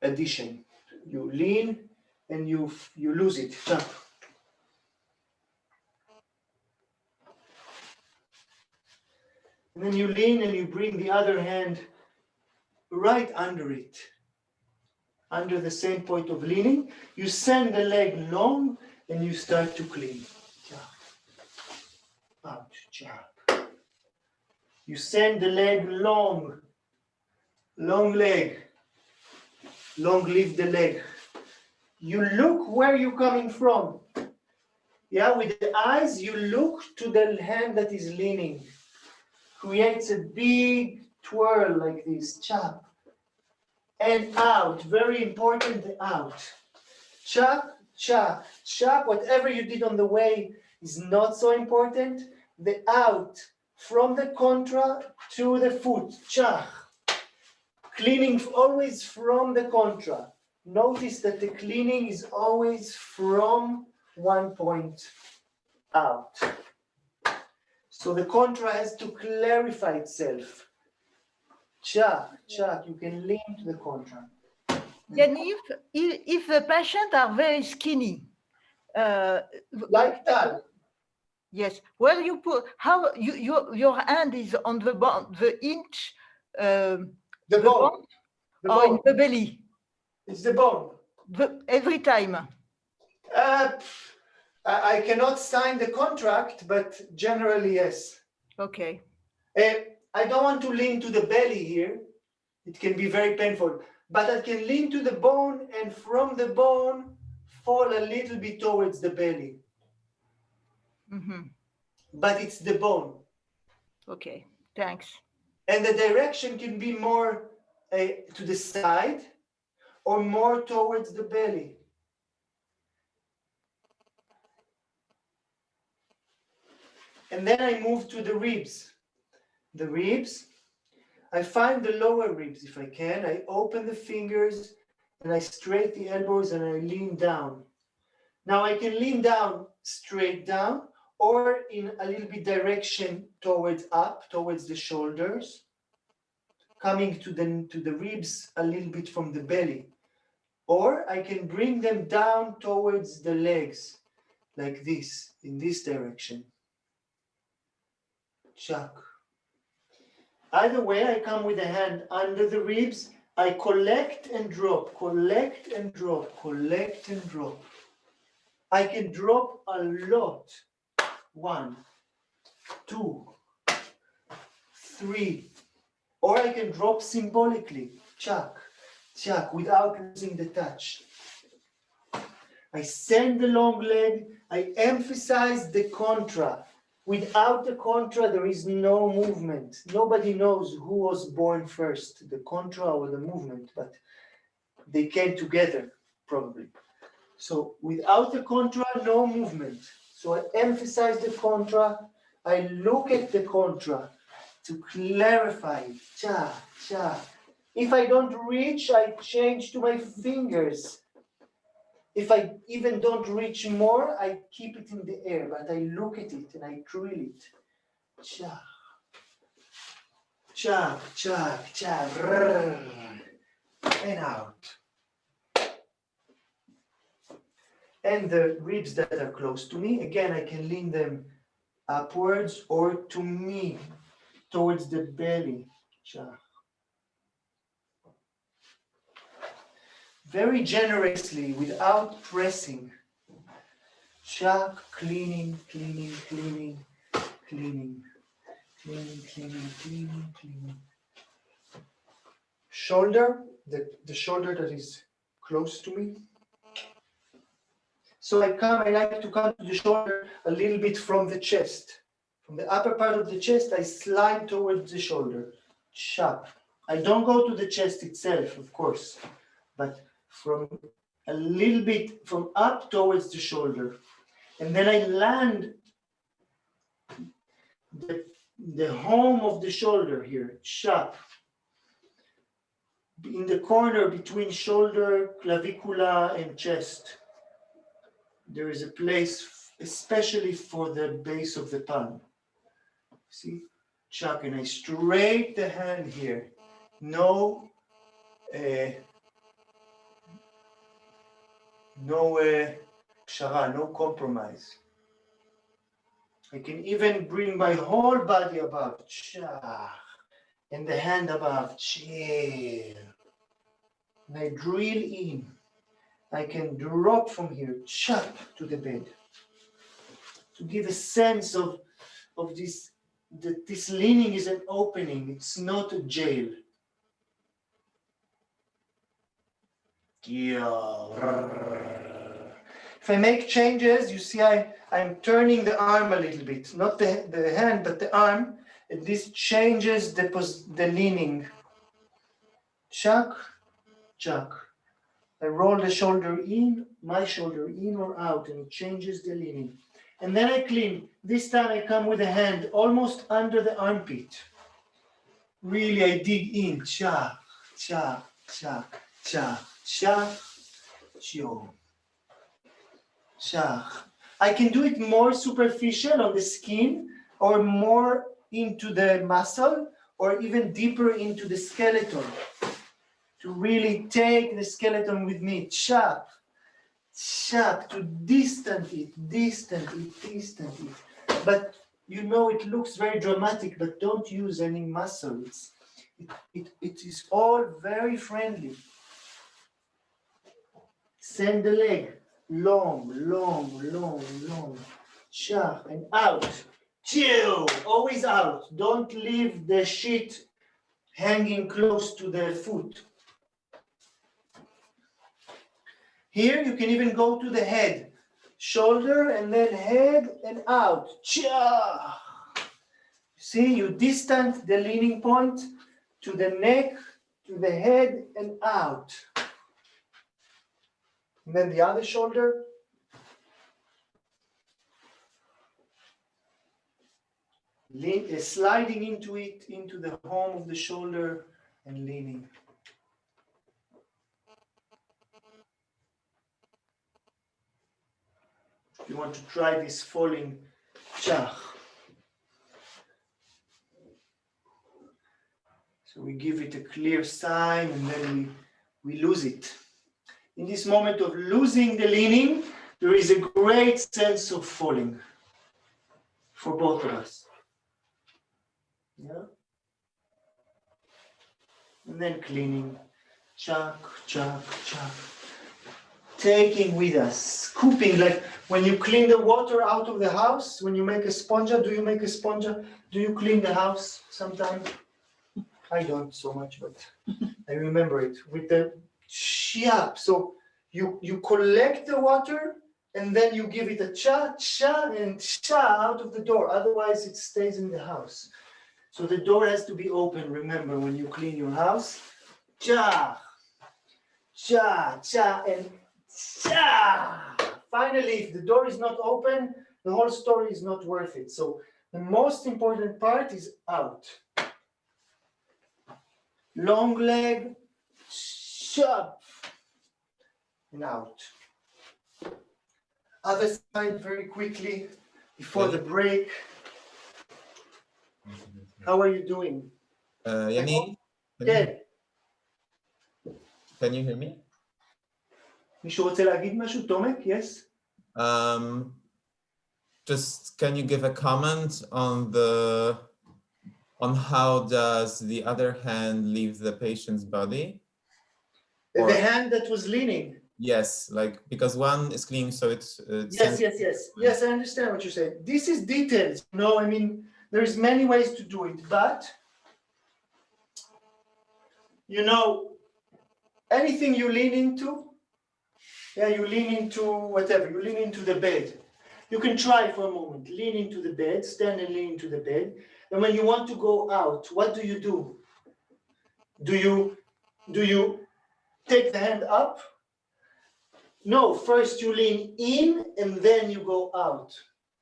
addition. You lean and you lose it. Cha. And then you lean and you bring the other hand right under it, under the same point of leaning. You send the leg long and you start to clean. Out, chop. You send the leg long, long leg, long leave the leg. You look where you're coming from. Yeah, with the eyes, you look to the hand that is leaning. Creates a big twirl like this, chop. And out, very important, out. Chop, chop, chop, whatever you did on the way is not so important. The out, from the contra to the foot, chop. Cleaning always from the contra. Notice that the cleaning is always from one point out. So the contra has to clarify itself. Chak, chak, you can lean to the contra. Yaniv, if the patients are very skinny, Like that. yes, where you put, how your hand is on the bone, the inch, The bone. The or in bone. the belly, It's the bone. every time. I cannot sign the contract, but generally, yes. Okay. I don't want to lean to the belly here. It can be very painful. But I can lean to the bone and from the bone fall a little bit towards the belly. Mm-hmm. But it's the bone. Okay, thanks. And the direction can be more to the side or more towards the belly. And then I move to the ribs. The ribs, I find the lower ribs if I can. I open the fingers and I straight the elbows and I lean down. Now I can lean down, straight down, or in a little bit direction towards up, towards the shoulders, coming to the ribs a little bit from the belly. Or I can bring them down towards the legs, like this, in this direction. Chuck. Either way, I come with a hand under the ribs. I collect and drop, collect and drop, collect and drop. I can drop a lot. 1, 2, 3. Or I can drop symbolically. Chuck, chuck, without losing the touch. I send the long leg. I emphasize the contra. Without the contra, there is no movement. Nobody knows who was born first, the contra or the movement, but they came together, probably. So without the contra, no movement. So I emphasize the contra. I look at the contra to clarify. Cha, cha. If I don't reach, I change to my fingers. If I even don't reach more, I keep it in the air, but I look at it and I drill it. Cha, cha, cha, cha, and out. And the ribs that are close to me, again, I can lean them upwards or to me, towards the belly. Cha. Very generously, without pressing. Chuck, cleaning, cleaning, cleaning, cleaning, cleaning, cleaning, cleaning, cleaning. Shoulder, the shoulder that is close to me. So I like to come to the shoulder a little bit from the chest. From the upper part of the chest, I slide towards the shoulder. Chuck. I don't go to the chest itself, of course, but from a little bit from up towards the shoulder. And then I land the home of the shoulder here, sharp. In the corner between shoulder, clavicula, and chest. There is a place especially for the base of the palm. See? Chuck, and I straight the hand here. No pshara, no compromise. I can even bring my whole body above, and the hand above, chill. And I drill in, I can drop from here, chop to the bed. To give a sense of this, that this leaning is an opening, it's not a jail. If I make changes, you see I'm turning the arm a little bit, not the hand, but the arm, and this changes the leaning. Chuck, chuck. I roll the shoulder in, my shoulder in or out, and it changes the leaning. And then I clean. This time I come with a hand almost under the armpit. Really, I dig in. Cha, cha, cha, cha, cha, chio. Cha. I can do it more superficial on the skin or more into the muscle or even deeper into the skeleton. To really take the skeleton with me. Chop. Chop, to distance it. But you know it looks very dramatic, but don't use any muscles. It is all very friendly. Send the leg long. Chop and out. Chill, always out. Don't leave the sheet hanging close to the foot. Here you can even go to the head, shoulder and then head and out. Cha! See, you distance the leaning point to the neck, to the head and out. And then the other shoulder. Sliding into it, into the home of the shoulder and leaning. You want to try this falling chach. So we give it a clear sign and then we lose it. In this moment of losing the leaning, there is a great sense of falling for both of us. Yeah? And then cleaning, chak, chak, chak. Taking with us, scooping, like when you clean the water out of the house, when you make a sponja, do you make a sponja? Do you clean the house sometimes? I don't so much, but I remember it with the shiap. So you collect the water and then you give it a cha, cha, and cha out of the door. Otherwise, it stays in the house. So the door has to be open. Remember, when you clean your house, cha, cha, cha, and cha. Finally, if the door is not open, the whole story is not worth it. So the most important part is out. Long leg, chop, and out. Other side very quickly before the break. How are you doing? Yaniv? Yeah. Can you hear me? מישהו רוצה להגיד משהו? תומק, yes? Just can you give a comment on how does the other hand leave the patient's body? The hand that was leaning. Yes, like because one is clean, so it's Yes, I understand what you're saying. This is details. No, I mean, there's many ways to do it, but you know, anything you lean into, yeah, you lean into whatever, you lean into the bed. You can try for a moment, lean into the bed, stand and lean into the bed. And when you want to go out, what do? Do you take the hand up? No, first you lean in and then you go out.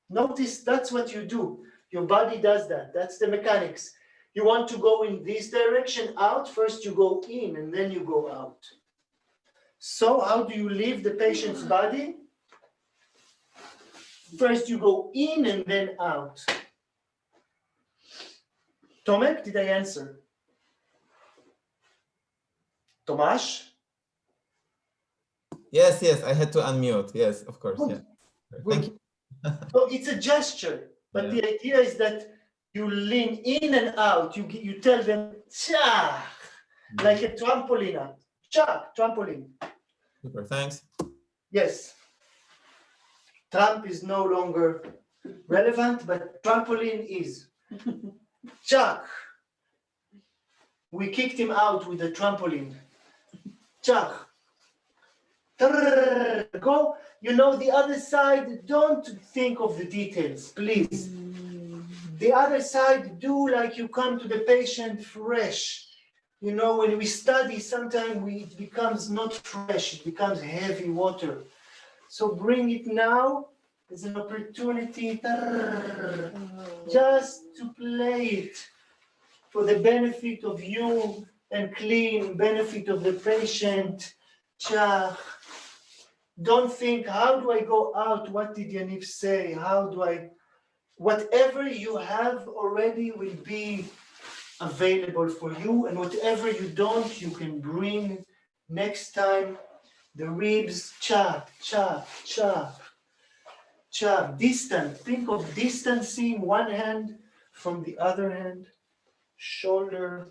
Notice that's what you do. Your body does that. That's the mechanics. You want to go in this direction out, first you go in and then you go out. So how do you leave the patient's body? First you go in and then out. Tomek, did I answer? Tomasz? Yes, I had to unmute. Yes, of course. Yeah. Thank you. So it's a gesture, but the idea is that you lean in and out. You tell them, cha, like a trampoline. Cha, trampoline. Super, thanks. Yes. Trump is no longer relevant, but trampoline is. Chuck. We kicked him out with the trampoline. Chuck. Go, the other side, don't think of the details, please. The other side, do like you come to the patient fresh. When we study, sometimes it becomes not fresh, it becomes heavy water. So bring it now as an opportunity just to play it for the benefit of you and clean benefit of the patient. Don't think, how do I go out? What did Yaniv say? Whatever you have already will be available for you, and whatever you don't, you can bring next time. The ribs, chop, chop, chop, chop, distant. Think of distancing one hand from the other hand, shoulder.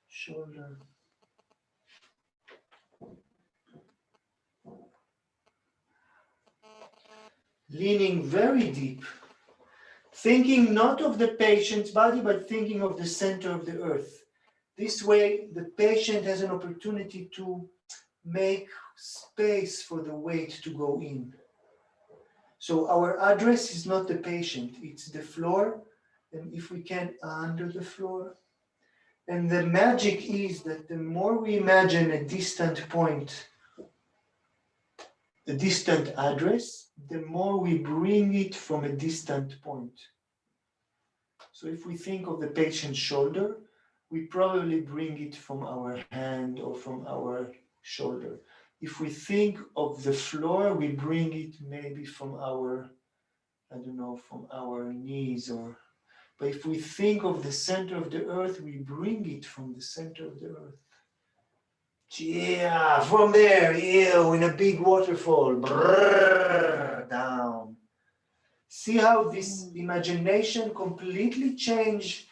Shoulder. Leaning very deep. Thinking not of the patient's body, but thinking of the center of the earth. This way, the patient has an opportunity to make space for the weight to go in. So our address is not the patient, it's the floor, and if we can, under the floor. And the magic is that the more we imagine a distant point, a distant address, the more we bring it from a distant point. So if we think of the patient's shoulder, we probably bring it from our hand or from our shoulder. If we think of the floor, we bring it maybe from our, from our knees but if we think of the center of the earth, we bring it from the center of the earth. Yeah, from there, in a big waterfall, down. See how this imagination completely changed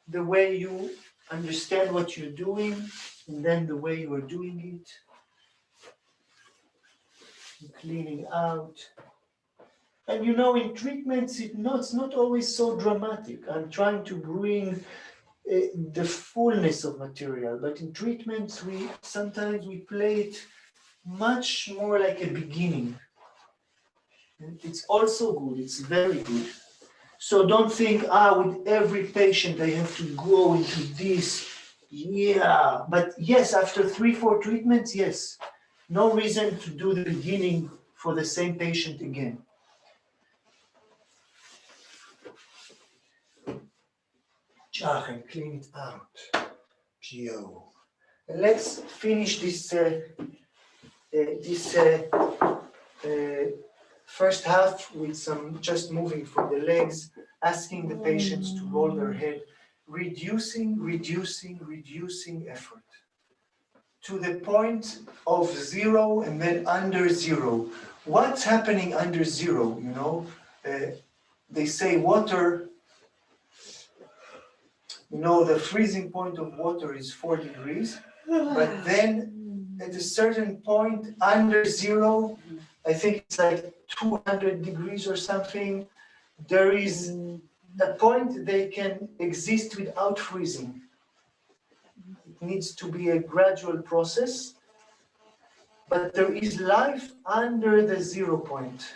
the way you understand what you're doing, and then the way you are doing it. Cleaning out. And in treatments, it's not always so dramatic. I'm trying to bring the fullness of material, but in treatments, sometimes we play it much more like a beginning. And it's also good, it's very good. So don't think, with every patient I have to go into this. Yeah, but yes, after 3-4 treatments, yes. No reason to do the beginning for the same patient again. And clean it out. And let's finish this first half with some just moving from the legs, asking the patients to roll their head, reducing effort to the point of 0 and then under 0. What's happening under 0? They say water. The freezing point of water is 4 degrees, but then at a certain point under 0, I think it's like 200 degrees or something, there is a point they can exist without freezing. It needs to be a gradual process, but there is life under the 0 point.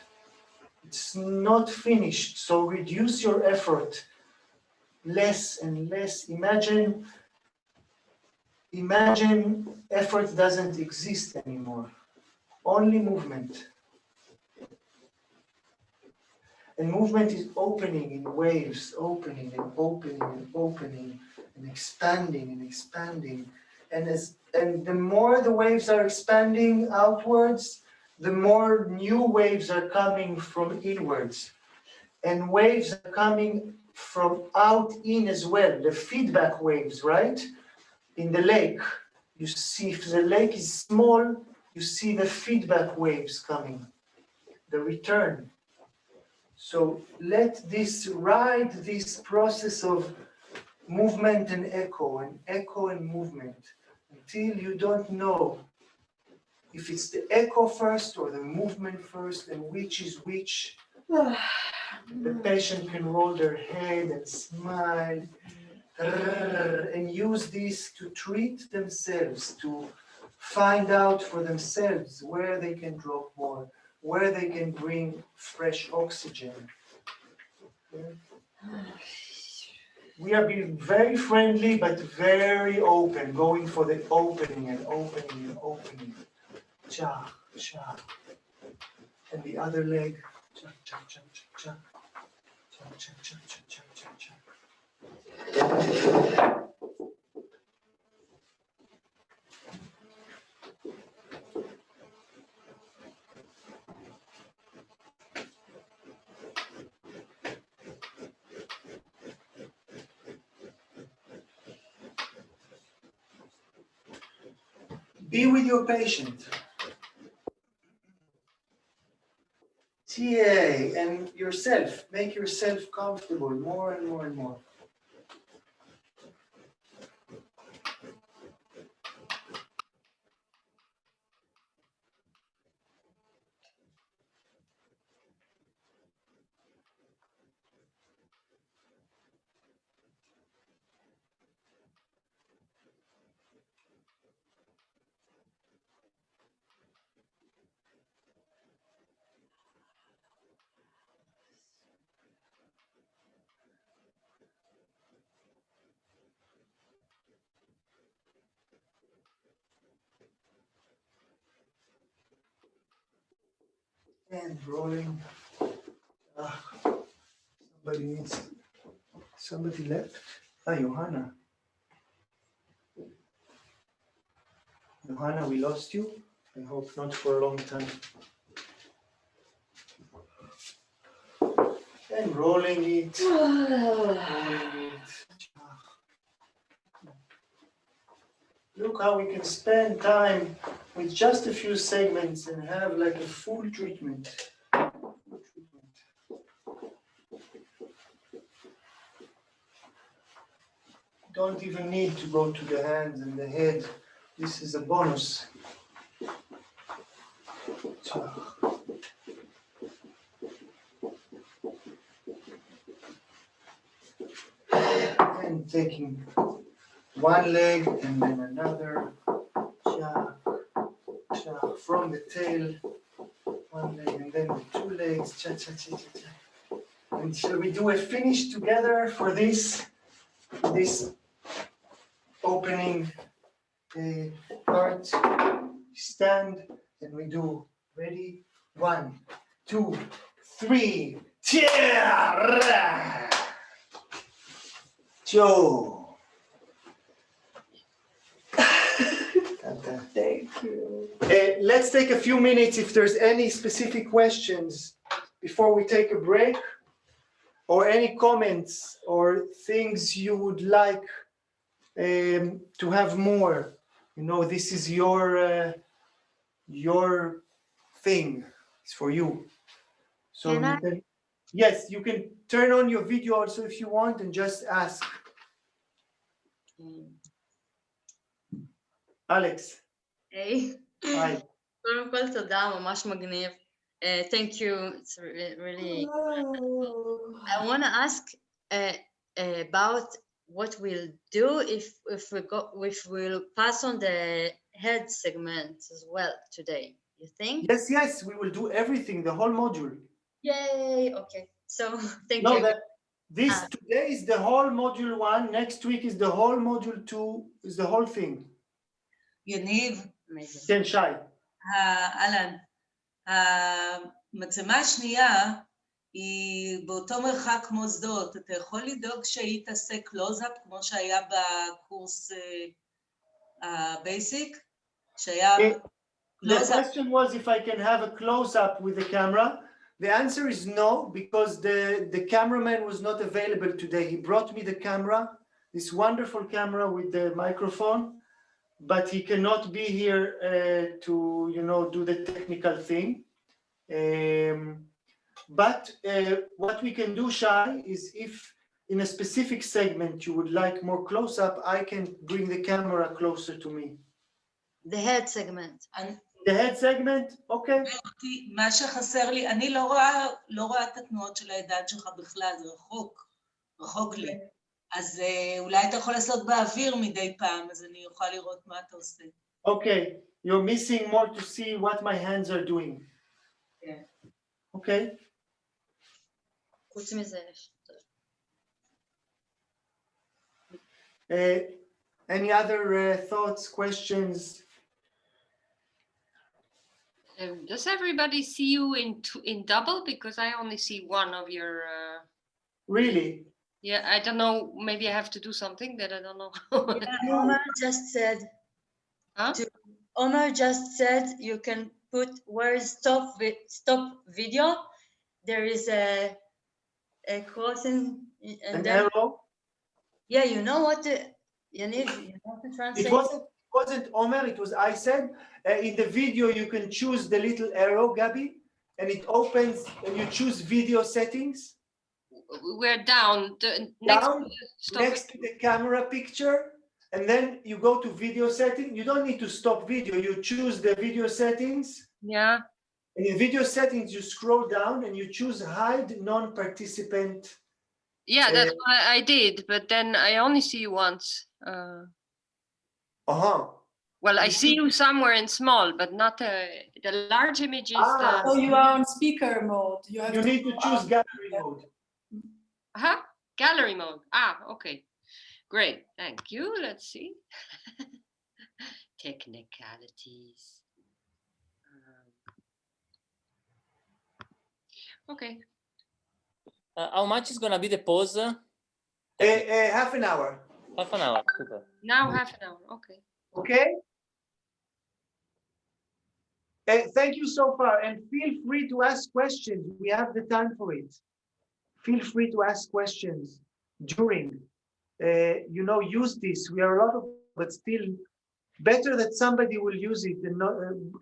It's not finished, so reduce your effort. Less and less. Imagine effort doesn't exist anymore. Only movement. And movement is opening in waves, opening and opening and opening and expanding and expanding. And the more the waves are expanding outwards, the more new waves are coming from inwards. And waves are coming from out in as well, the feedback waves, right? In the lake, you see if the lake is small, you see the feedback waves coming, the return. So ride this process of movement and echo and movement, until you don't know if it's the echo first or the movement first and which is which. The patient can roll their head and smile and use this to treat themselves, to find out for themselves where they can drop more, where they can bring fresh oxygen. We are being very friendly but very open, going for the opening and opening and opening. Cha, cha. And the other leg. Cha, cha, cha, cha, cha. Cha, cha, cha, cha, cha, cha, cha. Be with your patient. TA and yourself. Make yourself comfortable more and more and more. And rolling. Somebody left. Johanna. Johanna, we lost you. I hope not for a long time. And rolling it. Rolling it. Look how we can spend time with just a few segments and have like a full treatment. Don't even need to go to the hands and the head. This is a bonus. And taking one leg and then another. From the tail, one leg and then the two legs. Cha, cha, cha, cha, cha. And shall we do a finish together for this opening part? Stand and we do. Ready? 1, 2, 3. Joe. Thank you. Let's take a few minutes if there's any specific questions before we take a break, or any comments or things you would like to have more. You know, this is your thing. It's for you. So yes, you can turn on your video also if you want and just ask. Alex. היי. Hi. קודם כל תודה, ממש מגניב. Thank you, it's really... I want to ask about what we'll do if we'll pass on the head segment as well today, you think? Yes, we will do everything, the whole module. Yay, okay. So, thank No, you. Today is the whole module 1, next week is the whole module 2, is the whole thing. יניב, כן, שי. אהלן, המצלמה השנייה היא באותו מרחק כמו שדות, אתה יכול לדאוג שהיא תעשה קלוז-אפ כמו שהיה בקורס הבייסיק? שהיה The question was if I can have a close-up with the camera. The answer is no, because the cameraman was not available today. He brought me the camera, this wonderful camera with the microphone, but he cannot be here to, do the technical thing. But what we can do, Shai, is if in a specific segment you would like more close-up, I can bring the camera closer to me. The head segment. The head segment? Okay. מה שחסר לי, אני לא רואה את התנועות של הידיים שלך בכלל, זה רחוק לי. אז אולי אתה יכול לעשות באוויר מדי פעם, אז אני אוכל לראות מה אתה עושה. Okay, you're missing more to see what my hands are doing. כן. Okay. חוץ מזה יש. Any other thoughts, questions? Does everybody see you in double? Because I only see one of your. Really? Yeah, I don't know. Maybe I have to do something that I don't know. Omar just said. Huh? Omar just said you can put where is stop video. There is a crossing and An arrow? Yeah, you know what? Yaniv, you know to translate. It wasn't Omer, it was I said. In the video, you can choose the little arrow, Gabi, and it opens and you choose video settings. We're down. Next to the camera picture, and then you go to video setting. You don't need to stop video. You choose the video settings. Yeah. And in video settings, you scroll down and you choose hide non-participant. Yeah, that's what I did, but then I only see you once. Well, I see you somewhere in small, but not the large image is So you are on speaker mode. You need to choose gallery mode. Gallery mode. Okay. Great. Thank you. Let's see. Technicalities. Okay. How much is gonna be the pause? Half an hour. Half an hour. Super. Now half an hour. Okay. Okay. Thank you so far, and feel free to ask questions. We have the time for it. Feel free to ask questions during. Use this. We are a lot of, but still better that somebody will use it and not,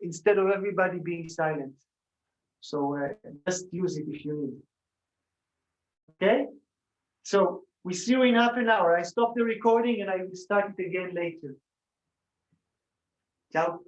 instead of everybody being silent. So just use it if you need. Okay. So we see you in half an hour. I stop the recording and I will start it again later. Ciao.